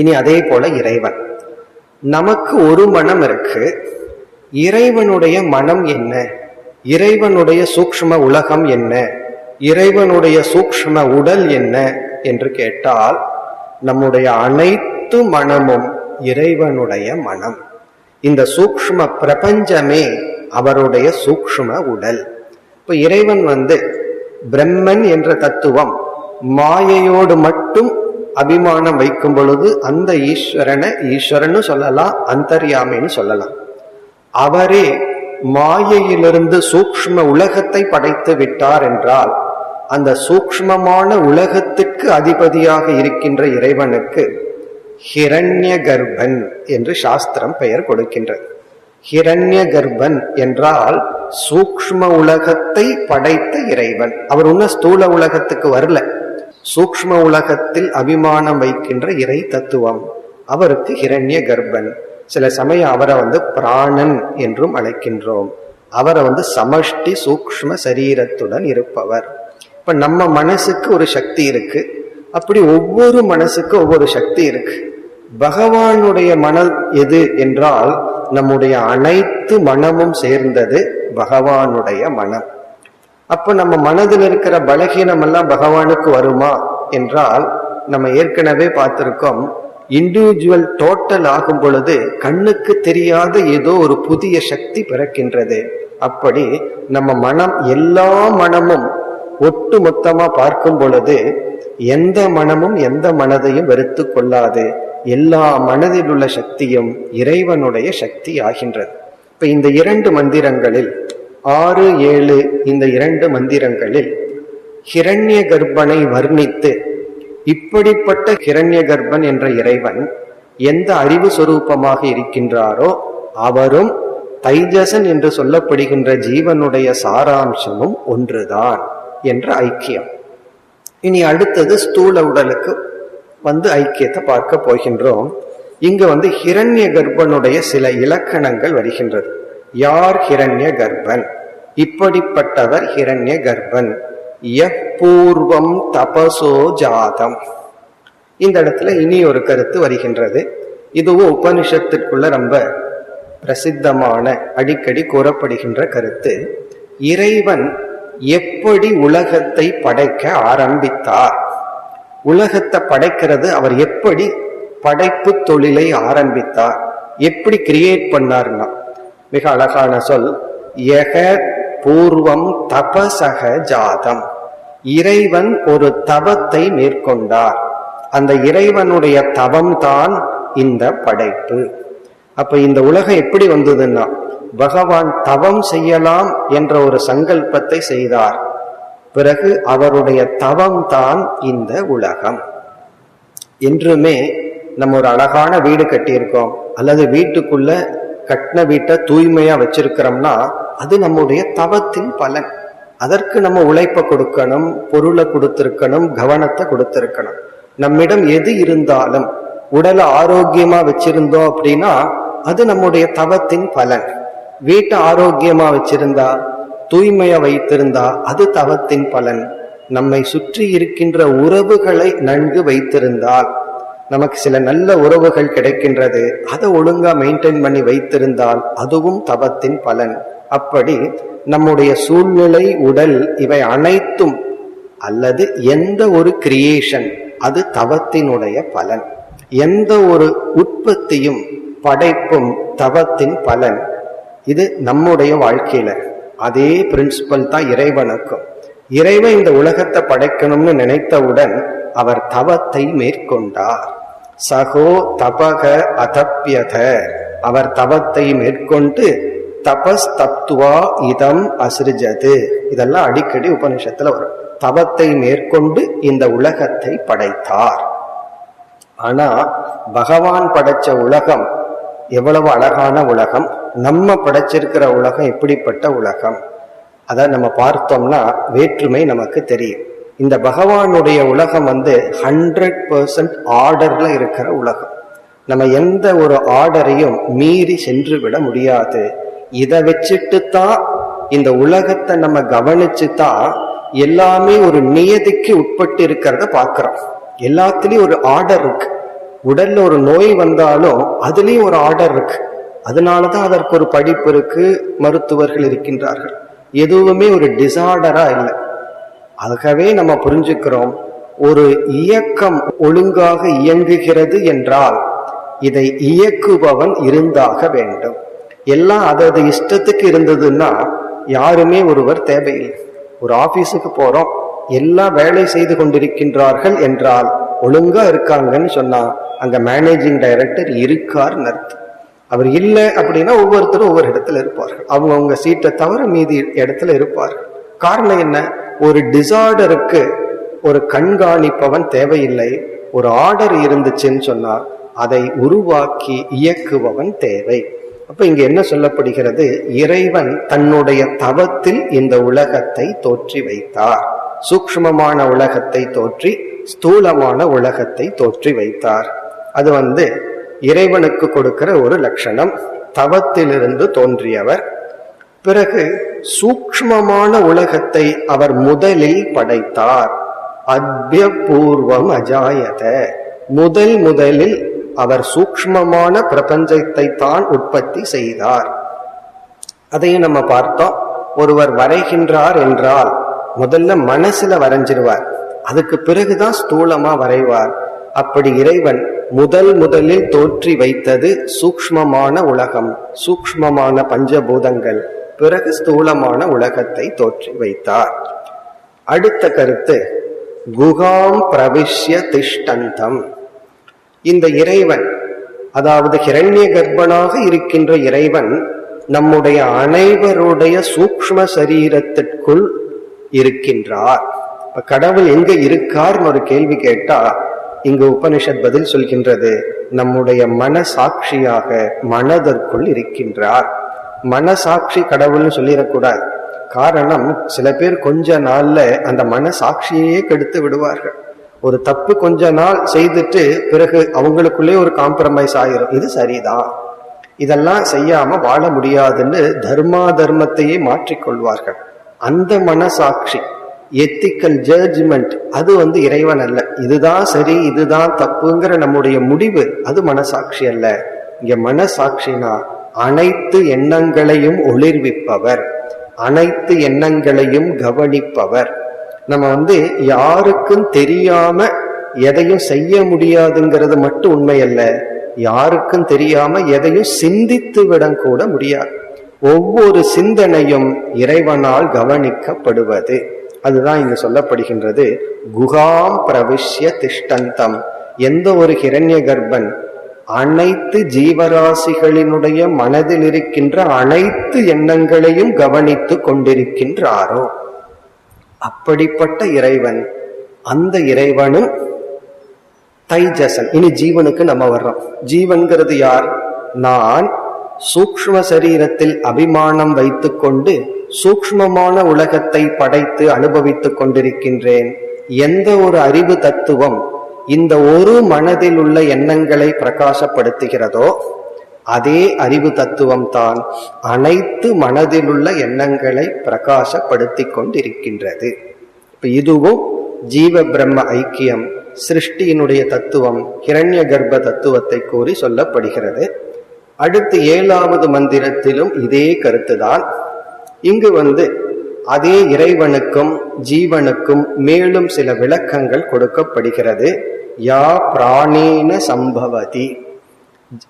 இனி அதே போல இறைவன், நமக்கு ஒரு மனம் இருக்கு. இறைவனுடைய மனம் என்ன? இறைவனுடைய சூக்ஷ்ம உலகம் என்ன? இறைவனுடைய சூக்ஷ்ம உடல் என்ன என்று கேட்டால், நம்முடைய அனைத்து மனமும் இறைவனுடைய மனம். இந்த சூக்ஷ்ம பிரபஞ்சமே அவருடைய சூக்ஷ்ம உடல். இப்ப இறைவன் பிரம்மன் என்ற தத்துவம் மாயையோடு மட்டும் அபிமானம் வைக்கும் பொழுது அந்த ஈஸ்வரனை ஈஸ்வரன்னு சொல்லலாம், அந்தர்யாமின்னு சொல்லலாம். அவரே மாயையிலிருந்து சூக்ஷ்ம உலகத்தை படைத்து விட்டார் என்றால் அந்த சூக்ஷ்மமான உலகத்துக்கு அதிபதியாக இருக்கின்ற இறைவனுக்கு ஹிரண்ய கர்ப்பன் என்று சாஸ்திரம் பெயர் கொடுக்கின்றது. ஹிரண்ய கர்ப்பன் என்றால் சூக்ஷ்ம உலகத்தை படைத்த இறைவன். அவர் இன்னும் ஸ்தூல உலகத்துக்கு வரல, சூக்ஷ்ம உலகத்தில் அபிமானம் வைக்கின்ற இறை தத்துவம். அவருக்கு ஹிரண்ய கர்ப்பன். சில சமயம் அவரை பிராணன் என்றும் அழைக்கின்றோம். அவரை சமஷ்டி சூக்ஷ்ம சரீரத்துடன் இருப்பவர். இப்ப நம்ம மனசுக்கு ஒரு சக்தி இருக்கு, அப்படி ஒவ்வொரு மனசுக்கு ஒவ்வொரு சக்தி இருக்கு. பகவானுடைய மனம் எது என்றால் நம்முடைய அனைத்து மனமும் சேர்ந்தது பகவானுடைய மனம். அப்ப நம்ம மனதில் இருக்கிற பலகீனம் எல்லாம் பகவானுக்கு வருமா என்றால் நம்ம ஏற்கனவே பார்த்திருக்கோம். இண்டிவிஜுவல் டோட்டல் ஆகும் பொழுது கண்ணுக்கு தெரியாத ஏதோ ஒரு புதிய சக்தி பிறக்கின்றது. அப்படி நம்ம மனம், எல்லா மனமும் ஒட்டு மொத்தமா பார்க்கும் பொழுது எந்த மனமும் எந்த மனதையும் வெறுத்து கொள்ளாது. எல்லா மனதில் உள்ள சக்தியும் இறைவனுடைய சக்தி ஆகின்றது. இப்ப இந்த 2 மந்திரங்களில் 6, 7 இந்த 2 மந்திரங்களில் ஹிரண்ய கர்ப்பனை வர்ணித்து, இப்படிப்பட்ட ஹிரண்ய கர்ப்பன் என்ற இறைவன் எந்த அறிவு சொரூபமாக இருக்கின்றாரோ அவரும் தைஜசன் என்று சொல்லப்படுகின்ற ஜீவனுடைய சாராம்சமும் ஒன்றுதான் என்ற ஐக்கியம். இனி அடுத்தது ஸ்தூல உடலுக்கு ஐக்கியத்தை பார்க்க போகின்றோம். இங்கு ஹிரண்ய கர்ப்பனுடைய சில இலக்கணங்கள் வருகின்றது. யார் ஹிரண்ய கர்ப்பன்? இப்படிப்பட்டவர் ஹிரண்ய கர்ப்பன். எப்பூர்வம் தபசோ ஜாதம். இந்த இடத்துல இனி ஒரு கருத்து வருகின்றது. இதுவும் உபனிஷத்திற்குள்ள ரொம்ப பிரசித்தமான, அடிக்கடி கூறப்படுகின்ற கருத்து. இறைவன் எப்படி உலகத்தை படைக்க ஆரம்பித்தார்? உலகத்தை படைக்கிறது அவர் எப்படி படைப்பு தொழிலை ஆரம்பித்தார், எப்படி கிரியேட் பண்ணார்னா மிக அழகான சொல். யக பூர்வம் தபசக ஜாதம். இறைவன் ஒரு தவத்தை மேற்கொண்டார். அந்த இறைவனுடைய தவம் தான் இந்த படைப்பு. அப்ப இந்த உலகம் எப்படி வந்ததுன்னா பகவான் தவம் செய்யலாம் என்ற ஒரு சங்கல்பத்தை செய்தார். பிறகு அவருடைய தவம் தான் இந்த உலகம். என்றுமே நம்ம ஒரு அழகான வீடு கட்டியிருக்கோம், அல்லது வீட்டுக்குள்ள கட்டின வீட்டை தூய்மையா வச்சிருக்கிறோம்னா அது நம்முடைய தவத்தின் பலன். அதற்கு நம்ம உழைப்பை கொடுக்கணும், பொருளை கொடுத்திருக்கணும், கவனத்தை கொடுத்திருக்கணும். நம்மிடம் எது இருந்தாலும் உடலை ஆரோக்கியமா வச்சிருந்தோம் அப்படின்னா அது நம்முடைய தவத்தின் பலன். வீட்டை ஆரோக்கியமா வச்சிருந்தா, தூய்மையா வைத்திருந்தா அது தவத்தின் பலன். நம்மை சுற்றி இருக்கின்ற உறவுகளை நன்கு வைத்திருந்தால் நமக்கு சில நல்ல உறவுகள் கிடைக்கின்றது, அதை ஒழுங்கா மெயின்டைன் பண்ணி வைத்திருந்தால் அதுவும் தவத்தின் பலன். அப்படி நம்முடைய சூழ்நிலை, உடல், இவை அனைத்தும் அல்லது எந்த ஒரு கிரியேஷன் அது தவத்தினுடைய பலன். எந்த ஒரு உற்பத்தியும் படைப்பும் தவத்தின் பலன். இது நம்முடைய வாழ்க்கையில அதே பிரின்சிபல் தான் இறைவனுக்கும். இறைவன் இந்த உலகத்தை படைக்கணும்னு நினைத்தவுடன் அவர் தவத்தை மேற்கொண்டார். சகோ தபக அதப்யத. அவர் தவத்தை மேற்கொண்டு தபஸ் தப்துவா இதம் அசிருஜது. இதெல்லாம் அடிக்கடி உபனிஷத்துல வரும். தவத்தை மேற்கொண்டு இந்த உலகத்தை படைத்தார். ஆனா பகவான் படைச்ச உலகம் எவ்வளவு அழகான உலகம், நம்ம படைச்சிருக்கிற உலகம் எப்படிப்பட்ட உலகம், அதை நம்ம பார்த்தோம்னா வேற்றுமை நமக்கு தெரியும். இந்த பகவானுடைய உலகம் 100% ஆர்டர்ல இருக்கிற உலகம். நம்ம எந்த ஒரு ஆர்டரையும் மீறி சென்று விட முடியாது. இதை வச்சுட்டு தான் இந்த உலகத்தை நம்ம கவனிச்சு தான் எல்லாமே ஒரு நியதிக்கு உட்பட்டு இருக்கிறத பார்க்கிறோம். எல்லாத்துலயும் ஒரு ஆர்டர் இருக்கு. உடல்ல ஒரு நோய் வந்தாலும் அதுலயும் ஒரு ஆர்டர் இருக்கு. அதனாலதான் அதற்கு ஒரு படிப்பு இருக்கு, மருத்துவர்கள் இருக்கின்றார்கள். எதுவுமே ஒரு டிசார்டரா இல்லை. ஆகவே நம்ம புரிஞ்சுக்கிறோம், ஒரு இயக்கம் ஒழுங்காக இயங்குகிறது என்றால் இதை இயக்குபவன் இருந்தாக வேண்டும். எல்லாம் அதது இஷ்டத்துக்கு இருந்ததுன்னா யாருமே ஒருவர் தேவையில்லை. ஒரு ஆபீஸுக்கு போறோம், எல்லா வேலை செய்து கொண்டிருக்கின்றார்கள் என்றால் ஒழுங்கா இருக்காங்கன்னு சொன்னா அங்க மேனேஜிங் டைரக்டர் இருக்கார்னு அர்த்தம். அவர் இல்லை அப்படின்னா ஒவ்வொருத்தரும் ஒவ்வொரு இடத்துல இருப்பார்கள், அவங்க சீட்டை தவிர மீதி இடத்துல இருப்பார்கள். காரணம் என்ன? ஒரு டிசார்டருக்கு ஒரு கண்காணிப்பவன் தேவையில்லை. ஒரு ஆர்டர் இருந்துச்சுன்னு சொன்னா அதை உருவாக்கி இயக்குபவன் தேவை. அப்ப இங்க என்ன சொல்லப்படுகிறது? இறைவன் தன்னுடைய தவத்தில் இந்த உலகத்தை தோற்றி வைத்தார். சூக்ஷ்மமான உலகத்தை தோற்றி ஸ்தூலமான உலகத்தை தோற்றி வைத்தார். அது இறைவனுக்கு கொடுக்கிற ஒரு லட்சணம். தவத்திலிருந்து தோன்றியவர். பிறகு சூக்ஷ்மமான உலகத்தை அவர் முதலில் படைத்தார். அத்ய பூர்வம் அஜாயத. முதலில் அவர் சூக்ஷ்மமான பிரபஞ்சத்தை தான் உற்பத்தி செய்தார். அதையும் நம்ம பார்த்தோம். ஒருவர் வரைகின்றார் என்றால் முதல்ல மனசுல வரைஞ்சிருவார், அதுக்கு பிறகுதான் ஸ்தூலமா வரைவார். அப்படி இறைவன் முதலில் தோற்றி வைத்தது சூக்ஷ்மமான உலகம், சூக்ஷ்மமான பஞ்சபூதங்கள். பிறகு ஸ்தூலமான உலகத்தை தோற்றி வைத்தார். அடுத்த கருத்து, குகாம் பிரவிஷ்ய திஷ்டந்தம். இந்த இறைவன், அதாவது ஹிரண்ய கர்ப்பனாக இருக்கின்ற இறைவன் நம்முடைய அனைவருடைய சூக்ஷ்ம சரீரத்திற்குள் இருக்கின்றார். கடவுள் எங்க இருக்கார்னு ஒரு கேள்வி கேட்டா இங்கு உபனிஷத் பதில் சொல்கின்றது, நம்முடைய மனசாட்சியாக மனதிற்குள் இருக்கின்றார். மனசாட்சி கடவுள்னு சொல்லிடக்கூடாது. காரணம், சில பேர் கொஞ்ச நாள்ல அந்த மனசாட்சியே கெடுத்து விடுவார்கள். ஒரு தப்பு கொஞ்ச நாள் செய்துட்டு பிறகு அவங்களுக்குள்ளே ஒரு காம்ப்ரமைஸ் ஆயிரும், இது சரிதான், இதெல்லாம் செய்யாம வாழ முடியாதுன்னு தர்மத்தையே மாற்றிக்கொள்வார்கள். அந்த மனசாட்சி, எத்திக்கல் ஜட்ஜ்மெண்ட், அது இறைவன் அல்ல. இதுதான் சரி, இதுதான் தப்புங்கிற நம்முடைய முடிவு, அது மனசாட்சி அல்ல. இங்க மனசாட்சினா அனைத்து எண்ணங்களையும் ஒளிர்விப்பவர், அனைத்து எண்ணங்களையும் கவனிப்பவர். நம்ம யாருக்கும் தெரியாம எதையும் செய்ய முடியாதுங்கிறது மட்டும் உண்மை அல்ல, யாருக்கும் தெரியாம எதையும் சிந்தித்து விட கூட முடியாது. ஒவ்வொரு சிந்தனையும் இறைவனால் கவனிக்கப்படுவது. அதுதான் இங்கு சொல்லப்படுகின்றது, குகாம் பிரவிஷ்ய திஷ்டந்தம். எந்த ஒரு ஹிரண்ய கர்ப்பன் அனைத்து ஜீவராசிகளினுடைய மனதில் இருக்கின்ற அனைத்து எண்ணங்களையும் கவனித்து கொண்டிருக்கின்றாரோ அப்படிப்பட்ட இறைவன், அந்த இறைவனும் தைஜசன். இனி ஜீவனுக்கு நம்ம வர்றோம். ஜீவன்கிறது யார்? நான் சூக்ஷ்ம சரீரத்தில் அபிமானம் வைத்துக் கொண்டு சூக்ஷ்மமான உலகத்தை படைத்து அனுபவித்துக் கொண்டிருக்கின்றேன். எந்த ஒரு அறிவு தத்துவம் இந்த ஒரு மனதில் உள்ள எண்ணங்களை பிரகாசப்படுத்துகிறதோ அதே அறிவு தத்துவம் தான் அனைத்து மனதில் உள்ள எண்ணங்களை பிரகாசப்படுத்தி கொண்டிருக்கின்றது. இதுவும் ஜீவ பிரம்ம ஐக்கியம், சிருஷ்டியினுடைய தத்துவம், ஹிரண்ய கர்ப்ப தத்துவத்தை கூறி சொல்லப்படுகிறது. அடுத்து 7வது மந்திரத்திலும் இதே கருத்துதான். இங்கு அதே இறைவனுக்கும் ஜீவனுக்கும் மேலும் சில விளக்கங்கள் கொடுக்கப்படுகிறது. யா பிராணேன சம்பவதி,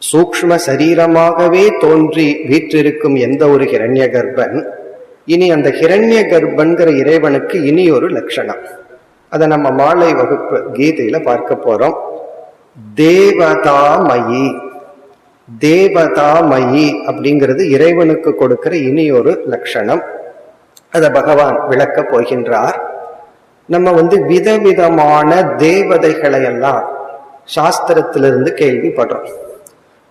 சூக்ஷ்ம சரீரமாகவே தோன்றி வீற்றிருக்கும் எந்த ஒரு ஹிரண்ய கர்ப்பன், இனி அந்த ஹிரண்ய கர்ப்பன்கிற இறைவனுக்கு இனி ஒரு லட்சணம். அதை நம்ம மாலை வகுப்பு கீதையில பார்க்க போறோம். தேவதாமயி. தேவதாமயி அப்படிங்கிறது இறைவனுக்கு கொடுக்கிற இனி ஒரு லட்சணம். அத பகவான் விளக்க போகின்றார். நம்ம விதவிதமான தேவதைகளை எல்லாம் சாஸ்திரத்திலிருந்து கேள்விப்படுறோம்.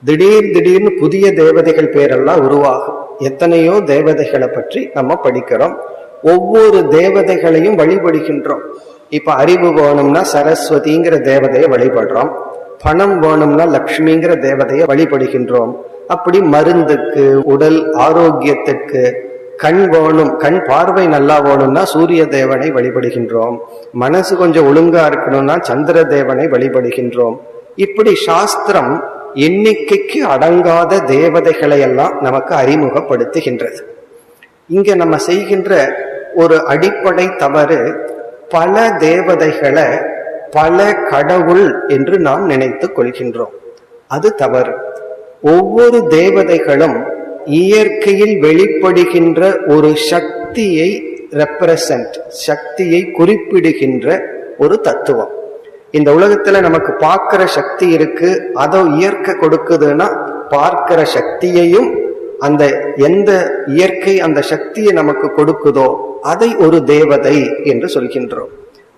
திடீர்னு புதிய தேவதைகள் பேரெல்லாம் உருவாகும். எத்தனையோ தேவதைகளை பற்றி நம்ம படிக்கிறோம். ஒவ்வொரு தேவதைகளையும் வழிபடுகின்றோம். இப்ப அறிவு வேணும்னா சரஸ்வதிங்கிற தேவதையை வழிபடுறோம், பணம் வேணும்னா லக்ஷ்மிங்கிற தேவதையை வழிபடுகின்றோம். அப்படி மருந்துக்கு, உடல் ஆரோக்கியத்துக்கு, கண் வேணும், கண் பார்வை நல்லா வேணும்னா சூரிய தேவனை வழிபடுகின்றோம். மனசு கொஞ்சம் ஒழுங்கா இருக்கணும்னா சந்திர தேவனை வழிபடுகின்றோம். இப்படி சாஸ்திரம் எண்ணிக்கைக்கு அடங்காத தேவதைகளை எல்லாம் நமக்கு அறிமுகப்படுத்துகின்றது. இங்க நம்ம செய்கின்ற ஒரு அடிப்படை தவறு, பல தேவதைகளை பல கடவுள் என்று நாம் நினைத்துக் கொள்கின்றோம். அது தவறு. ஒவ்வொரு தேவதைகளும் இயற்கையில் வெளிப்படுகின்ற ஒரு சக்தியை ரெப்ரசன்ட், சக்தியை குறிப்பிடுகின்ற ஒரு தத்துவம். இந்த உலகத்துல நமக்கு பார்க்கிற சக்தி இருக்கு, அதோ இயற்கை கொடுக்குதுன்னா பார்க்கிற சக்தியையும் அந்த எந்த இயற்கை அந்த சக்தியை நமக்கு கொடுக்குதோ அதை ஒரு தேவதை என்று சொல்கின்றோம்.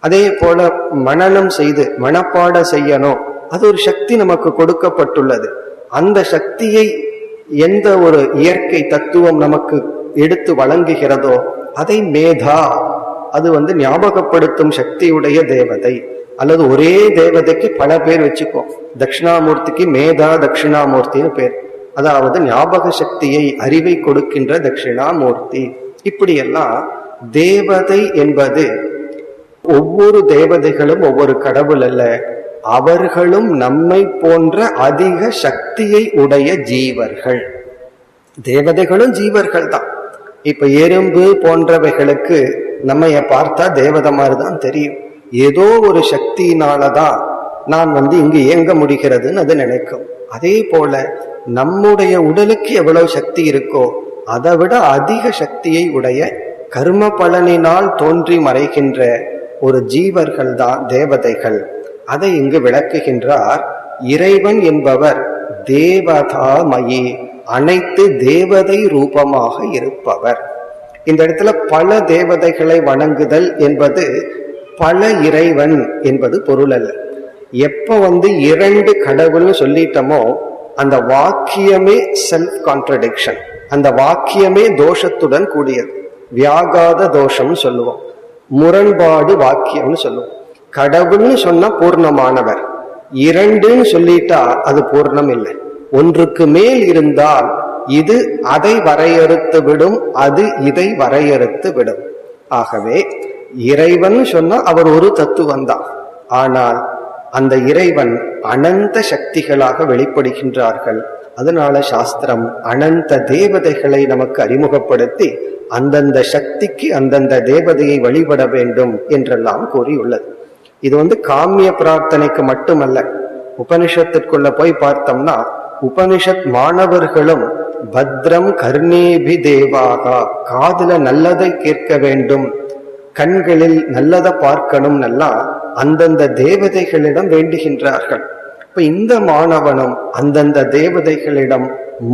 அதே போல மனனம் செய்து மனப்பாட செய்யணும், அது ஒரு சக்தி நமக்கு கொடுக்கப்பட்டுள்ளது. அந்த சக்தியை எந்த ஒரு இயற்கை தத்துவம் நமக்கு எடுத்து வழங்குகிறதோ அதை மேதா, அது ஞாபகப்படுத்தும் சக்தியுடைய தேவதை. அல்லது ஒரே தேவதைக்கு பல பேர் வச்சுக்கோ. தட்சிணாமூர்த்திக்கு மேதா தட்சிணாமூர்த்தின்னு பேர், அதாவது ஞாபக சக்தியை அறிவை கொடுக்கின்ற தட்சிணாமூர்த்தி. இப்படியெல்லாம் தேவதை என்பது ஒவ்வொரு தேவதைகளும் ஒவ்வொரு கடவுள் அல்ல, அவர்களும் நம்மை போன்ற அதிக சக்தியை உடைய ஜீவர்கள். தேவதைகளும் ஜீவர்கள் தான். இப்ப எறும்பு போன்றவைகளுக்கு நம்மைய பார்த்தா தேவதை மாதிரிதான் தெரியும். ஏதோ ஒரு சக்தியினாலதான் நான் இங்கு இயங்க முடிகிறதுன்னு அது நினைக்கும். அதே போல நம்முடைய உடலுக்கு எவ்வளவு சக்தி இருக்கோ அதை விட அதிக சக்தியை உடைய கர்ம பலனினால் தோன்றி மறைகின்ற ஒரு ஜீவர்கள் தான் தேவதைகள். அதை இங்கு விளக்குகின்றார். இறைவன் என்பவர் தேவதாமயி, அனைத்து தேவதை ரூபமாக இருப்பவர். இந்த இடத்துல பல தேவதைகளை வணங்குதல் என்பது பல இறைவன் என்பது பொருள் அல்ல. எப்ப இரண்டு கடவுள்னு சொல்லிட்டோமோ அந்த வாக்கியமே செல்ஃப் கான்ட்ரடிக்ஷன், அந்த வாக்கியமே தோஷத்துடன் கூடியது. வியாகாத தோஷம்னு சொல்லுவோம், முரண்பாடு வாக்கியம்னு சொல்லுவோம். கடவுள்னு சொன்னா பூர்ணமானவர், இரண்டுன்னு சொல்லிட்டா அது பூர்ணம் இல்லை. ஒன்றுக்கு மேல் இருந்தால் இது அதை வரையறுத்து விடும், அது இதை வரையறுத்து விடும். ஆகவே இறைவன் சொன்னா அவர் ஒரு தத்துவம் தான். ஆனால் அந்த இறைவன் அனந்த சக்திகளாக வெளிப்படுகின்றார்கள். அதனால சாஸ்திரம் அனந்த தேவதைகளை நமக்கு அறிமுகப்படுத்தி அந்தந்த சக்திக்கு அந்தந்த தேவதையை வழிபட வேண்டும் என்றெல்லாம் கூறியுள்ளது. இது காமிய பிரார்த்தனைக்கு மட்டுமல்ல. உபனிஷத்திற்குள்ள போய் பார்த்தோம்னா உபனிஷத் மாணவர்களும் பத்ரம் கர்ணேபி தேவாகா, காதுல நல்லதை கேட்க வேண்டும், கண்களில் நல்லதை பார்க்கணும் நல்லா அந்தந்த தேவதைகளிடம் வேண்டுகின்றார்கள். இப்ப இந்த மாணவனும் அந்தந்த தேவதைகளிடம்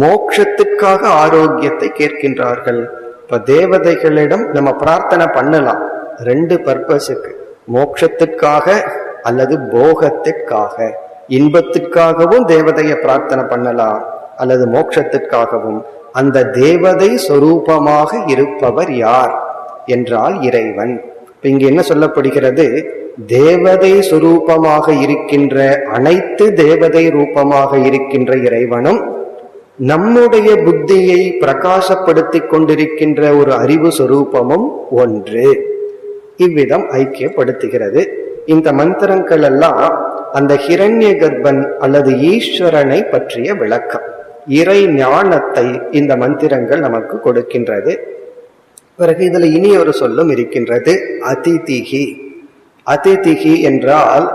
மோட்சத்திற்காக ஆரோக்கியத்தை கேட்கின்றார்கள். இப்ப தேவதைகளிடம் நம்ம பிரார்த்தனை பண்ணலாம் ரெண்டு பர்பஸுக்கு, மோட்சத்திற்காக அல்லது போகத்திற்காக. இன்பத்திற்காகவும் தேவதையை பிரார்த்தனை பண்ணலாம், அல்லது மோட்சத்திற்காகவும். அந்த தேவதை சொரூபமாக இருப்பவர் யார் என்றால் இறைவன். இங்க என்ன சொல்லப்படுகிறது? தேவதை சுரூபமாக இருக்கின்ற அனைத்து தேவதை ரூபமாக இருக்கின்ற இறைவனும் நம்முடைய புத்தியை பிரகாசப்படுத்தி கொண்டிருக்கின்ற ஒரு அறிவு சொரூபமும் ஒன்று. இவ்விதம் ஐக்கியப்படுத்துகிறது. இந்த மந்திரங்கள் எல்லாம் அந்த ஹிரண்ய கர்ப்பன் அல்லது ஈஸ்வரனை பற்றிய விளக்கம், இறை ஞானத்தை இந்த மந்திரங்கள் நமக்கு கொடுக்கின்றது. பிறகு இதுல இனி ஒரு சொல்லும் இருக்கின்றது, அதிதிகி. அதிதிகி என்றால்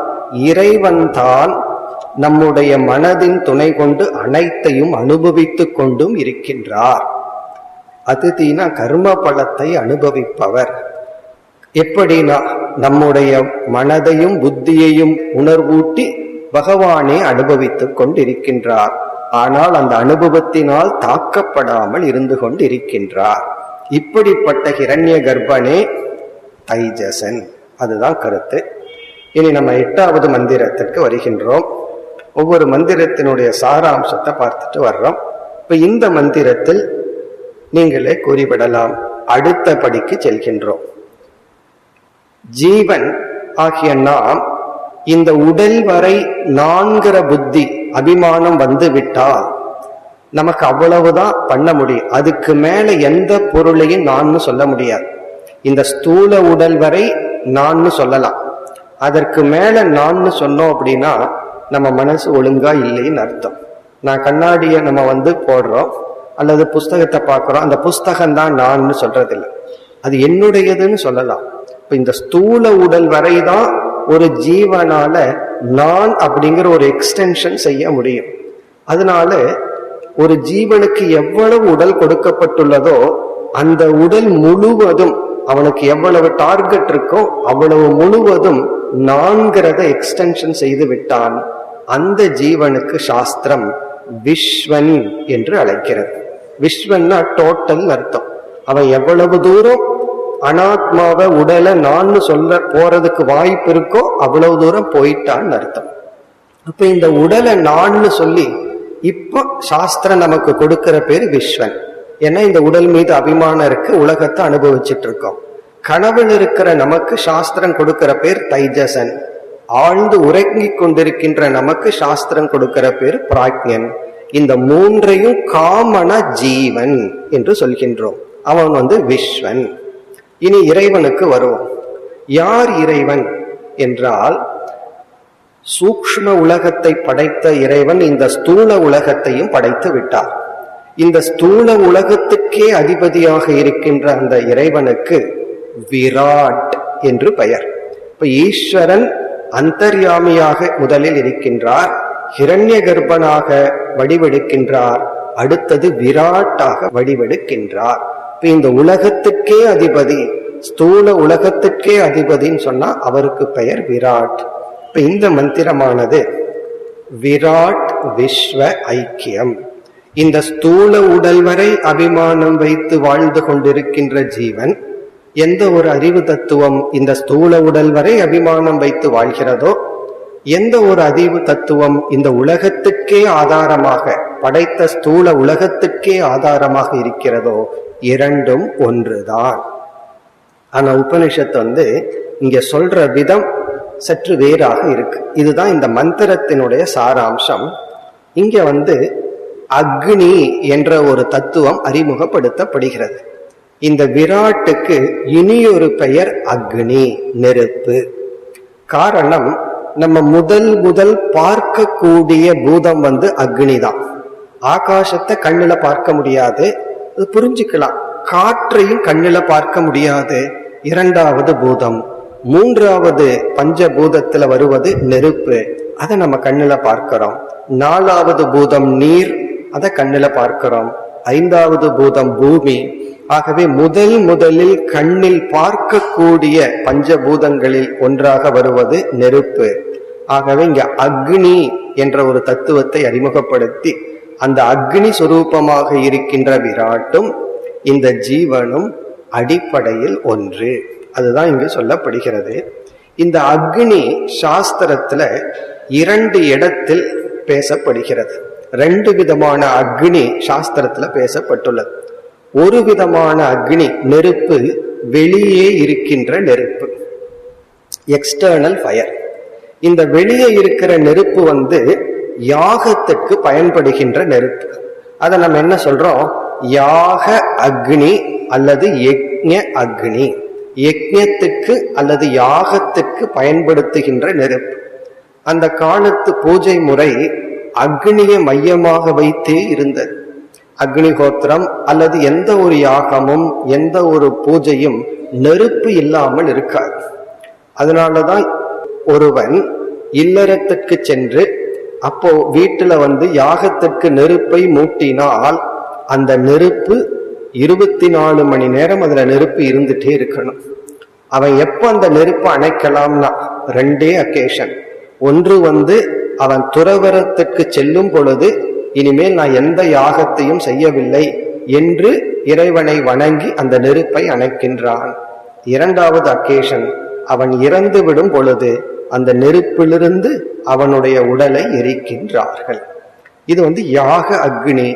இறைவன் தான் நம்முடைய மனதின் துணை கொண்டு அனைத்தையும் அனுபவித்துக் கொண்டும் இருக்கின்றார். அதிதினா கர்ம பலத்தை அனுபவிப்பவர். எப்படின்னா நம்முடைய மனதையும் புத்தியையும் உணர்வூட்டி பகவானே அனுபவித்துக் கொண்டிருக்கின்றார். ஆனால் அந்த அனுபவத்தினால் தாக்கப்படாமல் இருந்து கொண்டிருக்கின்றார். இப்படிப்பட்ட ஹிரண்ய கர்ப்பனே தைஜசன். அதுதான் கருத்து. இனி நம்ம 8வது மந்திரத்திற்கு வருகின்றோம். ஒவ்வொரு மந்திரத்தினுடைய சாராம்சத்தை பார்த்துட்டு வர்றோம். இப்ப இந்த மந்திரத்தில் நீங்களே கூறிவிடலாம். அடுத்த படிக்கு செல்கின்றோம். ஜீவன் ஆகிய நாம் இந்த உடல் வரை நான்கிற புத்தி அபிமானம் வந்து விட்டால் நமக்கு அவ்வளவுதான் பண்ண முடியும். அதுக்கு மேல எந்த பொருளையும் நான் சொல்ல முடியாது. இந்த ஸ்தூல உடல் வரை நான் சொல்லலாம். அதற்கு மேல நான் சொன்னோம் அப்படின்னா நம்ம மனசு ஒழுங்கா இல்லைன்னு அர்த்தம். நான் கண்ணாடியை நம்ம போடுறோம் அல்லது புஸ்தகத்தை பார்க்கிறோம், அந்த புஸ்தகம் தான் நான் சொல்றதில்லை, அது என்னுடையதுன்னு சொல்லலாம். இப்ப இந்த ஸ்தூல உடல் வரைதான் ஒரு ஜீவனால நான் அப்படிங்கிற ஒரு எக்ஸ்டென்ஷன் செய்ய முடியும். அதனால ஒரு ஜீவனுக்கு எவ்வளவு உடல் கொடுக்கப்பட்டுள்ளதோ அந்த உடல் முழுவதும் அவனுக்கு எவ்வளவு டார்கெட் இருக்கோ அவ்வளவு முழுவதும் நான்கிறத எக்ஸ்டென்ஷன் செய்து விட்டான். அந்த ஜீவனுக்கு சாஸ்திரம் விஸ்வன் என்று அழைக்கிறது. விஸ்வன்னா டோட்டல் அர்த்தம். அவன் எவ்வளவு தூரம் அனாத்மாவை உடலை நான் சொல்ல போறதுக்கு வாய்ப்பு இருக்கோ அவ்வளவு தூரம் போயிட்டான்னு அர்த்தம். அப்ப இந்த உடலை நான் சொல்லி இப்போ சாஸ்திரம் நமக்கு கொடுக்கிற பேர் விஸ்வன். ஏன்னா இந்த உடல் மீது அபிமானம் இருக்கு, உலகத்தை அனுபவிச்சுட்டு இருக்கோம். கனவில் இருக்கிற நமக்கு சாஸ்திரம் கொடுக்கிற பேர் தைஜசன். ஆழ்ந்து உறங்கிக் கொண்டிருக்கின்ற நமக்கு சாஸ்திரம் கொடுக்கிற பேர் பிராக்ஞன். இந்த மூன்றையும் காமன ஜீவன் என்று சொல்கின்றோம். அவன் விஸ்வன். இனி இறைவனுக்கு வருவோம். யார் இறைவன் என்றால், சூக்ஷ்ம உலகத்தை படைத்த இறைவன் இந்த ஸ்தூல உலகத்தையும் படைத்து விட்டார். இந்த ஸ்தூல உலகத்துக்கே அதிபதியாக இருக்கின்ற அந்த இறைவனுக்கு விராட் என்று பெயர். இப்ப ஈஸ்வரன் அந்தர்யாமியாக முதலில் இருக்கின்றார், ஹிரண்ய கர்ப்பனாக வடிவெடுக்கின்றார், அடுத்தது விராட்டாக வடிவெடுக்கின்றார். இப்ப இந்த உலகத்துக்கே அதிபதி, ஸ்தூல உலகத்துக்கே அதிபதின்னு சொன்னா அவருக்கு பெயர் விராட். இப்ப இந்த மந்திரமானது விராட் விஸ்வ ஐக்கியம். இந்த ஸ்தூல உடல் வரை அபிமானம் வைத்து வாழ்ந்து கொண்டிருக்கின்ற ஜீவன், எந்த ஒரு அறிவு தத்துவம் இந்த ஸ்தூல உடல் வரை அபிமானம் வைத்து வாழ்கிறதோ, எந்த ஒரு அறிவு தத்துவம் இந்த உலகத்துக்கே ஆதாரமாக, படைத்த ஸ்தூல உலகத்துக்கே ஆதாரமாக இருக்கிறதோ, இரண்டும் ஒன்றுதான். ஆனா உபனிஷத்து இங்க சொல்ற விதம் சற்று வேறாக இருக்கு. இதுதான் இந்த மந்திரத்தினுடைய சாராம்சம். இங்க அக்னி என்ற ஒரு தத்துவம் அறிமுகப்படுத்தப்படுகிறது. இந்த விராட்டுக்கு இனியொரு பெயர் அக்னி, நெருப்பு. காரணம், நம்ம முதல் பார்க்கக்கூடிய பூதம் அக்னி தான். ஆகாசத்தை கண்ணுல பார்க்க முடியாது, அது புரிஞ்சுக்கலாம். காற்றையும் கண்ணுல பார்க்க முடியாது, இரண்டாவது பூதம். மூன்றாவது பஞ்சபூதத்துல வருவது நெருப்பு, அதை நம்ம கண்ணுல பார்க்கிறோம். நாலாவது பூதம் நீர், அதை கண்ணுல பார்க்கிறோம். ஐந்தாவது பூதம் பூமி. ஆகவே முதலில் கண்ணில் பார்க்கக்கூடிய பஞ்சபூதங்களில் ஒன்றாக வருவது நெருப்பு. ஆகவே இங்க அக்னி என்ற ஒரு தத்துவத்தை அறிமுகப்படுத்தி, அந்த அக்னி சுரூபமாக இருக்கின்ற விராட்டும் இந்த ஜீவனும் அடிப்படையில் ஒன்று. அதுதான் இங்கு சொல்லப்படுகிறது. இந்த அக்னி சாஸ்திரத்துல இரண்டு இடத்தில் பேசப்படுகிறது. ரெண்டு விதமான அக்னி சாஸ்திரத்துல பேசப்பட்டுள்ளது. ஒரு விதமான அக்னி, நெருப்பு, வெளியே இருக்கின்ற நெருப்பு, எக்ஸ்டர்னல் ஃபயர். இந்த வெளியே இருக்கிற நெருப்பு யாகத்துக்கு பயன்படுகின்ற நெருப்பு. அதை நம்ம என்ன சொல்றோம்? யாக அக்னி அல்லது யக்ஞ அக்னி. யக்ஞத்துக்கு அல்லது யாகத்துக்கு பயன்படுத்துகின்ற நெருப்பு. அந்த காலத்து பூஜை முறை அக்னியை மையமாக வைத்தே இருந்தது. அக்னிஹோத்திரம் அல்லது எந்த ஒரு யாகமும் எந்த ஒரு பூஜையும் நெருப்பு இல்லாமல் இருக்காது. அதனாலதான் ஒருவன் இல்லறத்துக்கு சென்று அப்போ வீட்டுல யாகத்திற்கு நெருப்பை மூட்டினால் அந்த நெருப்பு 24 மணி நேரம் அதுல நெருப்பு இருந்துட்டே இருக்கணும். அவன் எப்ப அந்த நெருப்பை அணைக்கலாம்னா ரெண்டே அக்கேஷன். ஒன்று அவன் துறவரத்துக்கு செல்லும் பொழுது, இனிமேல் நான் எந்த யாகத்தையும் செய்யவில்லை என்று இறைவனை வணங்கி அந்த நெருப்பை அணைக்கின்றான். இரண்டாவது அக்கேஷன், அவன் இறந்து விடும் பொழுது அந்த நெருப்பிலிருந்து அவனுடைய உடலை எரிக்கின்றார்கள். இது யாக அக்னி.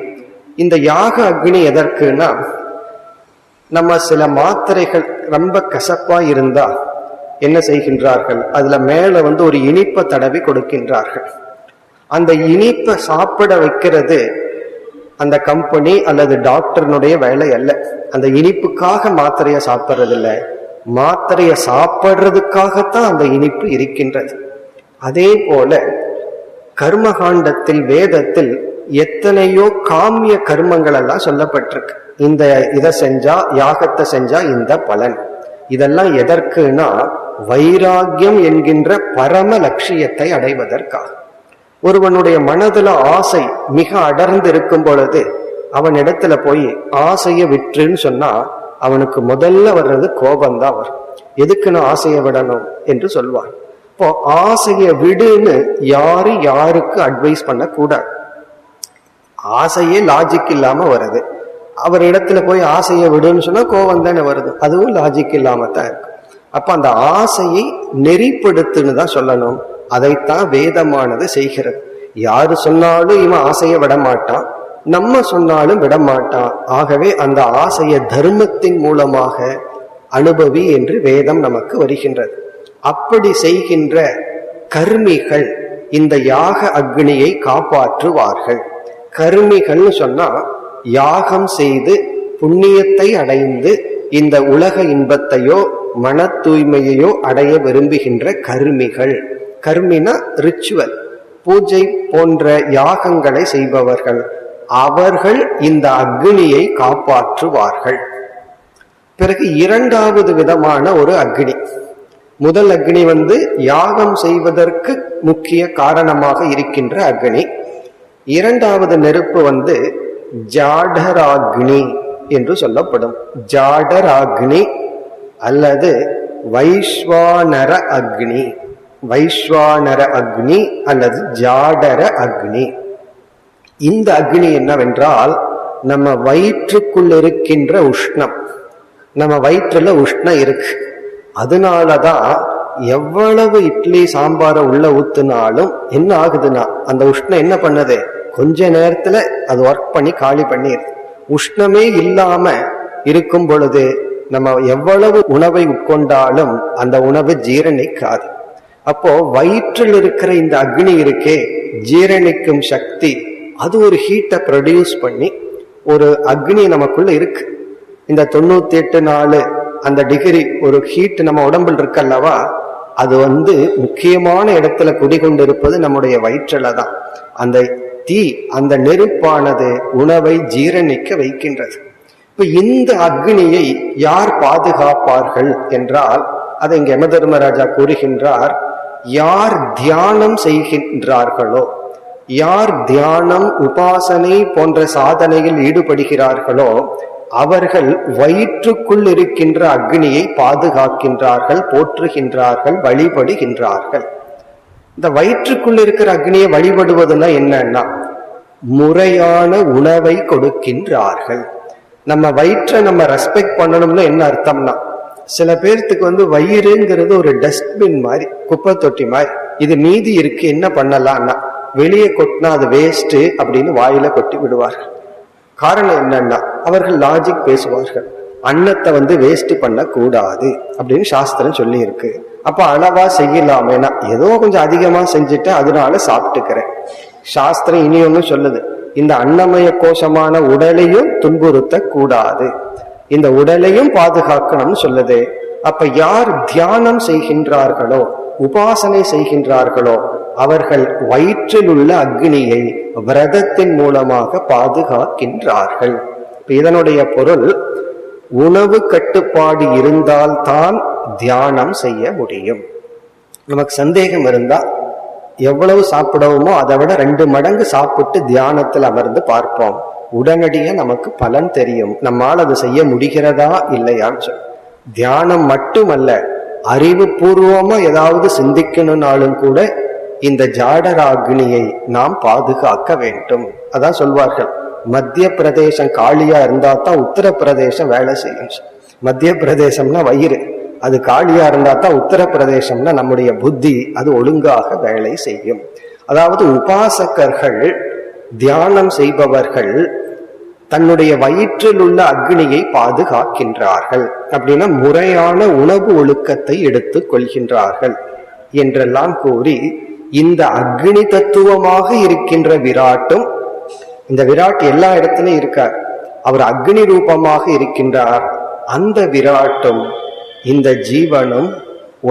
இந்த யாக அக்னி எதற்குனா, நம்ம சில மாத்திரைகள் ரொம்ப கசப்பா இருந்தா என்ன செய்கின்றார்கள்? அதுல மேல ஒரு இனிப்பை தடவி கொடுக்கின்றார்கள். அந்த இனிப்பை சாப்பிட வைக்கிறது அந்த கம்பெனி அல்லது டாக்டர்னுடைய வேலை அல்ல. அந்த இனிப்புக்காக மாத்திரையை சாப்பிட்றது இல்லை, மாத்திரையை சாப்பிட்றதுக்காகத்தான் அந்த இனிப்பு இருக்கின்றது. அதே போல கர்மகாண்டத்தில் வேதத்தில் எத்தனையோ காமிய கர்மங்கள் எல்லாம் சொல்லப்பட்டிருக்கு. இந்த இதை செஞ்சா, யாகத்தை செஞ்சா இந்த பலன். இதெல்லாம் எதற்குனா வைராகியம் என்கின்ற பரம லட்சியத்தை அடைவதற்காக. ஒருவனுடைய மனதுல ஆசை மிக அடர்ந்து இருக்கும் பொழுது அவன் இடத்துல போய் ஆசைய விட்டுன்னு சொன்னா அவனுக்கு முதல்ல வர்றது கோபம்தான் வரும். எதுக்கு நான் ஆசையை விடணும் என்று சொல்வான். இப்போ ஆசைய விடுன்னு யாருக்கு அட்வைஸ் பண்ண கூடாது. ஆசையே லாஜிக் இல்லாம வருது. அவர் இடத்துல போய் ஆசையை விடுன்னு சொன்னா கோபம் தானே வருது, அதுவும் லாஜிக் இல்லாம தான் இருக்கு. அப்ப அந்த ஆசையை நெறிப்படுத்துன்னு தான் சொல்லணும். அதைத்தான் வேதமானது செய்கிறது. யாரு சொன்னாலும் இவன் ஆசையை விட மாட்டான், நம்ம சொன்னாலும் விட மாட்டான். ஆகவே அந்த ஆசைய தர்மத்தின் மூலமாக அனுபவி என்று வேதம் நமக்கு வருகின்றது. அப்படி செய்கின்ற கர்மிகள் இந்த யாக அக்னியை காப்பாற்றுவார்கள். கர்மிகள்னு சொன்னா யாகம் செய்து புண்ணியத்தை அடைந்து இந்த உலக இன்பத்தையோ மன தூய்மையையோ அடைய விரும்புகின்ற கர்மிகள். கர்மினா ரிச்சுவல், பூஜை போன்ற யாகங்களை செய்பவர்கள். அவர்கள் இந்த அக்னியை காப்பாற்றுவார்கள். பிறகு இரண்டாவது விதமான ஒரு அக்னி. முதல் அக்னி யாகம் செய்வதற்கு முக்கிய காரணமாக இருக்கின்ற அக்னி. இரண்டாவது நெருப்பு ஜாடராக்னி என்று சொல்லப்படும். ஜாடராக்னி அல்லது வைஸ்வானர அக்னி, வைஸ்வானர அக்னி அல்லது ஜாடர அக்னி. இந்த அக்னி என்னவென்றால் நம்ம வயிற்றுக்குள் இருக்கின்ற உஷ்ணம். நம்ம வயிற்றுல உஷ்ணம் இருக்கு, அதனாலதான் எவ்வளவு இட்லி சாம்பார உள்ள ஊத்துனாலும் என்ன ஆகுதுன்னா அந்த உஷ்ணம் என்ன பண்ணுது, கொஞ்ச நேரத்துல அது ஒர்க் பண்ணி காலி பண்ணிடுது. உஷ்ணமே இல்லாம இருக்கும் பொழுது நம்ம எவ்வளவு உணவை உட்கொண்டாலும் அந்த உணவு ஜீரணிக்காது. அப்போ வயிற்றில் இருக்கிற இந்த அக்னி இருக்கே, ஜீரணிக்கும் சக்தி, அது ஒரு ஹீட்டை ப்ரொடியூஸ் பண்ணி ஒரு அக்னி நமக்குள்ள இருக்கு. இந்த 98 அந்த டிகிரி ஒரு ஹீட் நம்ம உடம்பில் இருக்கல்லவா, அது முக்கியமான இடத்துல குடிகொண்டிருப்பது நம்முடைய வயிற்றுல தான். அந்த தீ, அந்த நெருப்பானது உணவை ஜீரணிக்க வைக்கின்றது. இப்ப இந்த அக்னியை யார் பாதுகாப்பார்கள் என்றால், அதை இங்க யம தர்மராஜா கூறுகின்றார், யார் தியானம் செய்கின்றார்களோ, யார் தியானம் உபாசனை போன்ற சாதனையில் ஈடுபடுகிறார்களோ அவர்கள் வயிற்றுக்குள் இருக்கின்ற அக்னியை பாதுகாக்கின்றார்கள், போற்றுகின்றார்கள், வழிபடுகின்றார்கள். இந்த வயிற்றுக்குள் இருக்கிற அக்னியை வழிபடுவதுன்னா என்னன்னா, முறையான உணவை கொடுக்கின்றார்கள். நம்ம வயிற்றை நம்ம ரெஸ்பெக்ட் பண்ணணும்னு என்ன அர்த்தம்னா, சில பேர்த்துக்கு வயிறுங்கிறது ஒரு டஸ்ட்பின் மாதிரி, குப்பை தொட்டி மாதிரி. இது மீதி இருக்கு, என்ன பண்ணலாம்னா வெளியே கொட்டினா அது வேஸ்ட் அப்படின்னு வாயில கொட்டி விடுவார்கள். காரணம் என்னன்னா, அவர்கள் லாஜிக் பேசுவார்கள். அன்னத்தை வேஸ்ட் பண்ண கூடாது அப்படின்னு சாஸ்திரம் சொல்லி இருக்கு. அப்ப அளவா செய்யலாமேனா, ஏதோ கொஞ்சம் அதிகமா செஞ்சுட்டு அதனால சாப்பிட்டுக்கிறேன். சாஸ்திரம் இனி ஒண்ணு சொல்லுது, இந்த அன்னமய கோஷமான உடலையும் துன்புறுத்த கூடாது, இந்த உடலையும் பாதுகாக்கணும்னு சொல்லுது. அப்ப யார் தியானம் செய்கின்றார்களோ, உபாசனை செய்கின்றார்களோ அவர்கள் வயிற்றில் உள்ள அக்னியை விரதத்தின் மூலமாக பாதுகாக்கின்றார்கள். இதனுடைய பொருள், உணவு கட்டுப்பாடு இருந்தால்தான் தியானம் செய்ய முடியும். நமக்கு சந்தேகம் இருந்தா எவ்வளவு சாப்பிடவுமோ அதை விட 2 மடங்கு சாப்பிட்டு தியானத்தில் அமர்ந்து பார்ப்போம். உடனடியே நமக்கு பலன் தெரியும், நம்மால் அது செய்ய முடிகிறதா இல்லையான்னு சொல்லி. தியானம் மட்டுமல்ல, அறிவு பூர்வமா ஏதாவது சிந்திக்கணும்னாலும் கூட இந்த ஜாடராக்னியை நாம் பாதுகாக்க வேண்டும். அதான் சொல்வார்கள், மத்திய பிரதேசம் காலியா இருந்தா தான் உத்தரப்பிரதேசம் வேலை செய்யும். மத்திய பிரதேசம்னா வயிறு, அது காலியா இருந்தா தான் உத்தரப்பிரதேசம்னா நம்முடைய புத்தி, அது ஒழுங்காக வேலை செய்யும். அதாவது உபாசகர்கள், தியானம் செய்பவர்கள் தன்னுடைய வயிற்றில் உள்ள அக்னியை பாதுகாக்கின்றார்கள். அப்படின்னா முறையான உணவு ஒழுக்கத்தை எடுத்துக் கொள்கின்றார்கள் என்றெல்லாம் கூறி, இந்த அக்னி தத்துவமாக இருக்கின்ற விராட்டும், இந்த விராட் எல்லா இடத்திலும் இருக்கார், அவர் அக்னி ரூபமாக இருக்கின்றார். அந்த விராட்டும் இந்த ஜீவனும்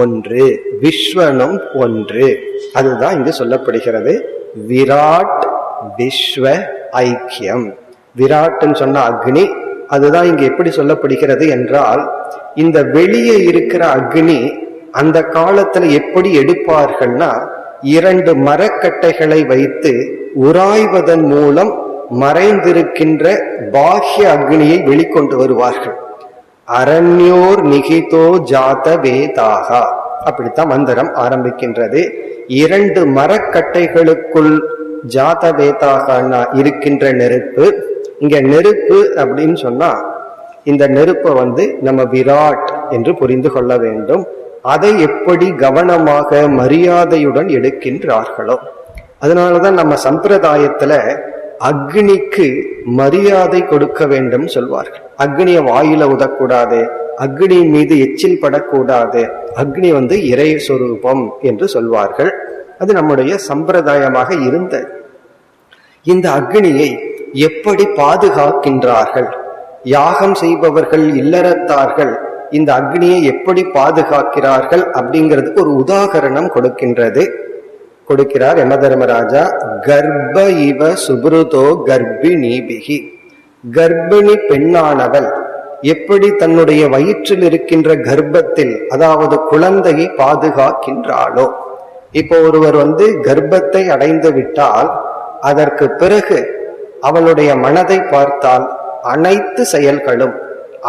ஒன்று, விஸ்வனும் ஒன்று. அதுதான் இங்கு சொல்லப்படுகிறது, விராட் விஸ்வ ஐக்கியம். விராட்னு சொன்ன அக்னி, அதுதான் இங்க எப்படி சொல்லப்படுகிறது என்றால், இந்த வெளியே இருக்கிற அக்னி அந்த காலத்துல எப்படி எடுப்பார்கள்னா, 2 மரக்கட்டைகளை வைத்து உராய்வதன் மூலம் மறைந்திருக்கின்ற பாஹ்ய அக்னியை வெளிக்கொண்டு வருவார்கள். அரண்யோர் நிகிதோ ஜாத வேதாகா, அப்படித்தான் மந்திரம் ஆரம்பிக்கின்றது. 2 மரக்கட்டைகளுக்குள் ஜாத வேதாகனா இருக்கின்ற நெருப்பு. இங்க நெருப்பு அப்படின்னு சொன்னா இந்த நெருப்பை நம்ம விராட் என்று புரிந்து கொள்ள வேண்டும். அதை எப்படி கவனமாக மரியாதையுடன் எடுக்கின்றார்களோ, அதனாலதான் நம்ம சம்பிரதாயத்துல அக்னிக்கு மரியாதை கொடுக்க வேண்டும் சொல்வார்கள். அக்னிய வாயில ஊதக்கூடாது, அக்னி மீது எச்சில் படக்கூடாது, அக்னி இறை சொரூபம் என்று சொல்வார்கள். அது நம்முடைய சம்பிரதாயமாக இருந்தது. இந்த அக்னியை எப்படி பாதுகாக்கின்றார்கள்? யாகம் செய்பவர்கள், இல்லறத்தார்கள் இந்த அக்னியை எப்படி பாதுகாக்கிறார்கள் அப்படிங்கிறதுக்கு ஒரு உதாகரணம் கொடுக்கிறார் யம தர்மராஜா. கர்ப்ப இவ சுப்ருதோ கர்ப்பிணீபிகி, கர்ப்பிணி பெண்ணானவள் எப்படி தன்னுடைய வயிற்றில் இருக்கின்ற கர்ப்பத்தில், அதாவது குழந்தையை பாதுகாக்கின்றாளோ. இப்போ ஒருவர் கர்ப்பத்தை அடைந்து விட்டால் அதற்கு பிறகு அவளுடைய மனதை பார்த்தால் அனைத்து செயல்களும்,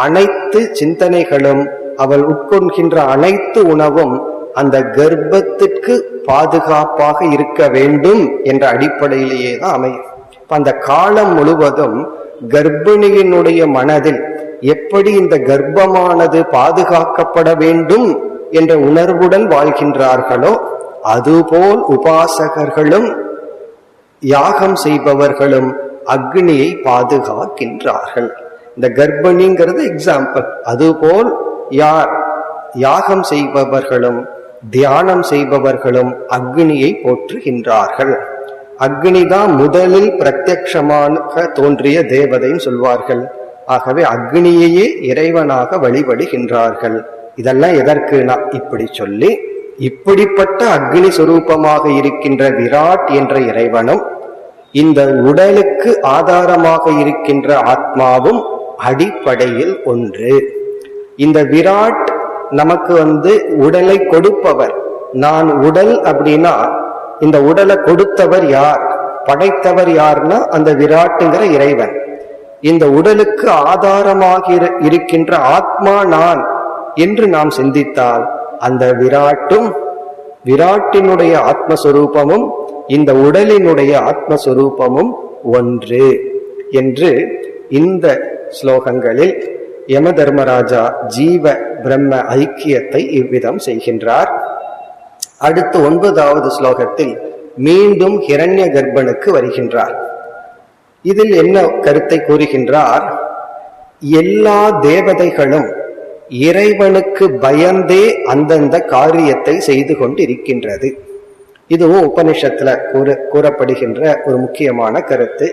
அனைத்து சிந்தனைகளும், அவள் உட்கொள்கின்ற அனைத்து உணவும் அந்த கர்ப்பத்திற்கு பாதுகாப்பாக இருக்க வேண்டும் என்ற அடிப்படையிலேயே தான் அமையும். அந்த காலம் முழுவதும் கர்ப்பிணியினுடைய மனதில் எப்படி இந்த கர்ப்பமானது பாதுகாக்கப்பட வேண்டும் என்ற உணர்வுடன் வாழ்கின்றார்களோ, அதுபோல் உபாசகர்களும் யாகம் செய்பவர்களும் அக்னியை பாதுகாக்கின்றார்கள். இந்த கர்ப்பிணிங்கிறது எக்ஸாம்பிள். அதுபோல் யார் யாகம் செய்பவர்களும் தியானம் செய்பவர்களும் அக்னியை போற்றுகின்றார்கள். அக்னிதான் முதலில் பிரத்யக்ஷமாக தோன்றிய தேவதைன்னு சொல்வார்கள். ஆகவே அக்னியையே இறைவனாக வழிபடுகின்றார்கள். இதெல்லாம் எதற்குனா இப்படி சொல்லி, இப்படிப்பட்ட அக்னி சுரூபமாக இருக்கின்ற விராட் என்ற இறைவனும் இந்த உடலுக்கு ஆதாரமாக இருக்கின்ற ஆத்மாவும் அடிப்படையில் ஒன்று. இந்த விராட் நமக்கு உடலை கொடுப்பவர். நான் உடல் அப்படின்னா இந்த உடலை கொடுத்தவர் யார், படைத்தவர் யார்னா அந்த விராட்டுங்கிற இறைவன். இந்த உடலுக்கு ஆதாரமாக இருக்கின்ற ஆத்மா நான் என்று நாம் சிந்தித்தால் அந்த விராட்டும், விராட்டினுடைய ஆத்மஸ்வரூபமும் இந்த உடலினுடைய ஆத்மஸ்வரூபமும் ஒன்று என்று இந்த ஸ்லோகங்களில் யம தர்மராஜா ஜீவ பிரம்ம ஐக்கியத்தை இவ்விதம் செய்கின்றார். அடுத்து 9வது ஸ்லோகத்தில் மீண்டும் ஹிரண்ய கர்ப்பனுக்கு வருகின்றார். இதில் என்ன கருத்தை கூறுகின்றார்? எல்லா தேவதைகளும் இறைவனுக்கு பயந்தே அந்தந்த காரியத்தை செய்து கொண்டிருக்கின்றது. இதுவும் உபனிஷத்துல கூறப்படுகின்ற ஒரு முக்கியமான கருத்து.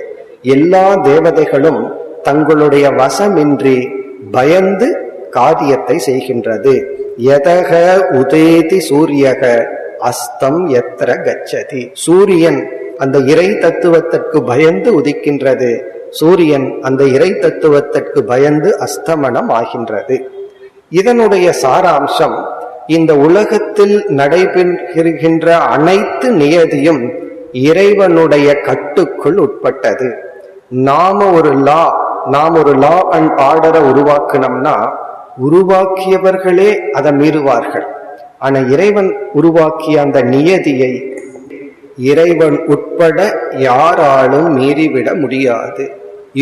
எல்லா தேவதைகளும் தங்களுடைய வசமின்றி பயந்து காரியத்தை செய்கின்றது. யதக உதேதி சூரியக அஸ்தம் எத்திர கச்சதி. சூரியன் அந்த இறை தத்துவத்திற்கு பயந்து உதிக்கின்றது, சூரியன் அந்த இறை தத்துவத்திற்கு பயந்து அஸ்தமனம் ஆகின்றது. இதனுடைய சாராம்சம், இந்த உலகத்தில் நடைபெறுகின்ற அனைத்து நியதியும் இறைவனுடைய கட்டுக்குள் உட்பட்டது. நாம் ஒரு லா அண்ட் ஆர்டரை உருவாக்கணும்னா உருவாக்கியவர்களே அதை மீறுவார்கள். ஆனா இறைவன் உருவாக்கிய அந்த நியதியை இறைவன் உட்பட யாராலும் மீறிவிட முடியாது.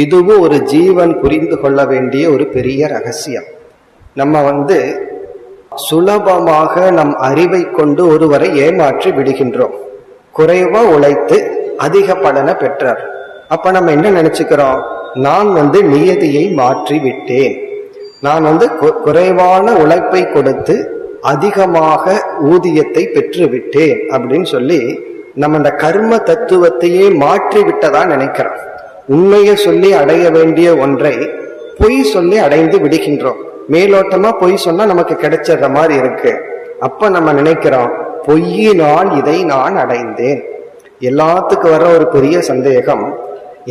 இதுவும் ஒரு ஜீவன் புரிந்து கொள்ள வேண்டிய ஒரு பெரிய ரகசியம். நம்ம சுலபமாக நம் அறிவை கொண்டு ஒருவரை ஏமாற்றி விடுகின்றோம். குறைவா உழைத்து அதிக பலனை பெற்றார். அப்ப நம்ம என்ன நினைச்சுக்கிறோம்? நான் நியதியை மாற்றி விட்டேன், நான் குறைவான உழைப்பை கொடுத்து அதிகமாக ஊதியத்தை பெற்று விட்டேன் அப்படின்னு சொல்லி நம்ம இந்த கர்ம தத்துவத்தையே மாற்றி விட்டதா நினைக்கிறோம். உண்மையை சொல்லி அடைய வேண்டிய ஒன்றை பொய் சொல்லி அடைந்து விடுகின்றோம். மேலோட்டமா பொய் சொன்னா நமக்கு கிடைச்சிடுற மாதிரி இருக்கு. அப்ப நம்ம நினைக்கிறோம், பொய்யினால் இதை நான் அடைந்தேன். எல்லாத்துக்கும் வர ஒரு பெரிய சந்தேகம்,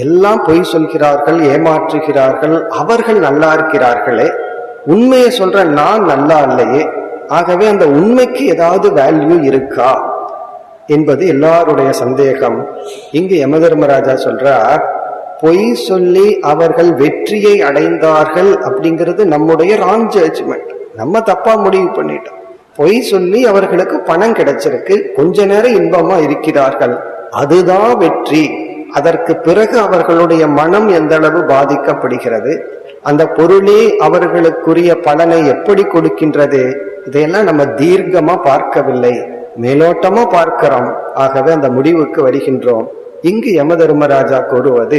எல்லாம் பொய் சொல்கிறார்கள், ஏமாற்றுகிறார்கள், அவர்கள் நல்லா இருக்கிறார்களே, உண்மையை சொல்ற நான் நல்லா இல்லையே, ஆகவே அந்த உண்மைக்கு ஏதாவது வேல்யூ இருக்கா? என்பது எல்லாருடைய சந்தேகம். இங்கு யமதர்மராஜா சொல்றார், பொய் சொல்லி அவர்கள் வெற்றியை அடைந்தார்கள் அப்படிங்கிறது நம்முடைய ராங் ஜட்ஜ்மெண்ட். நம்ம தப்பா முடிவு பண்ணிட்டோம். பொய் சொல்லி அவர்களுக்கு பணம் கிடைச்சிருக்கு, கொஞ்ச நேரம் இன்பமா இருக்கிறார்கள், அதுதான் வெற்றி. அதற்கு பிறகு அவர்களுடைய மனம் எந்த அளவு பாதிக்கப்படுகிறது, அந்த பொருளே அவர்களுக்குரிய பலனை எப்படி கொடுக்கின்றது, இதையெல்லாம் நம்ம தீர்க்கமா பார்க்கவில்லை, மேலோட்டமா பார்க்கிறோம். ஆகவே அந்த முடிவுக்கு வருகின்றோம். இங்கு யமதர்மராஜா கூறுவது,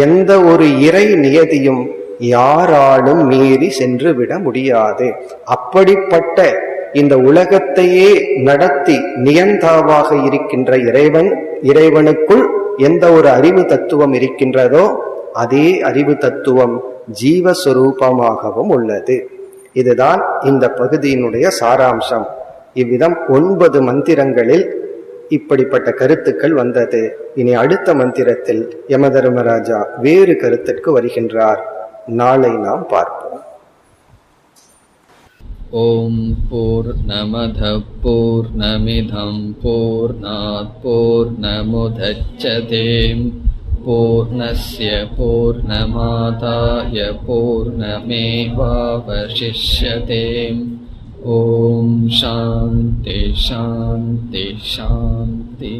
எந்த ஒரு இறை நியதியும் யாராலும் மீறி சென்று விட முடியாது. அப்படிப்பட்ட இந்த உலகத்தையே நடத்தி நியந்தாவாக இருக்கின்ற இறைவனுக்குள் எந்த ஒரு அறிவு தத்துவம் இருக்கின்றதோ அதே அறிவு தத்துவம் ஜீவஸ்வரூபமாகவும் உள்ளது. இதுதான் இந்த பகுதியினுடைய சாராம்சம். இவ்விதம் 9 மந்திரங்களில் இப்படிப்பட்ட கருத்துக்கள் வந்தது. இனி அடுத்த மந்திரத்தில் யமதர்மராஜா வேறு கருத்திற்கு வருகின்றார். நாளை நாம் பார்ப்போம். ஓம் பூர்ணமத பூர்ணமிதம் பூர்ணாத் பூர்ணமுதச்யதே பூர்ணஸ்ய பூர்ணமாதாய பூர்ணமேவாவசிஷ்யதே. ஓம் சாந்தி சாந்தி சாந்தி.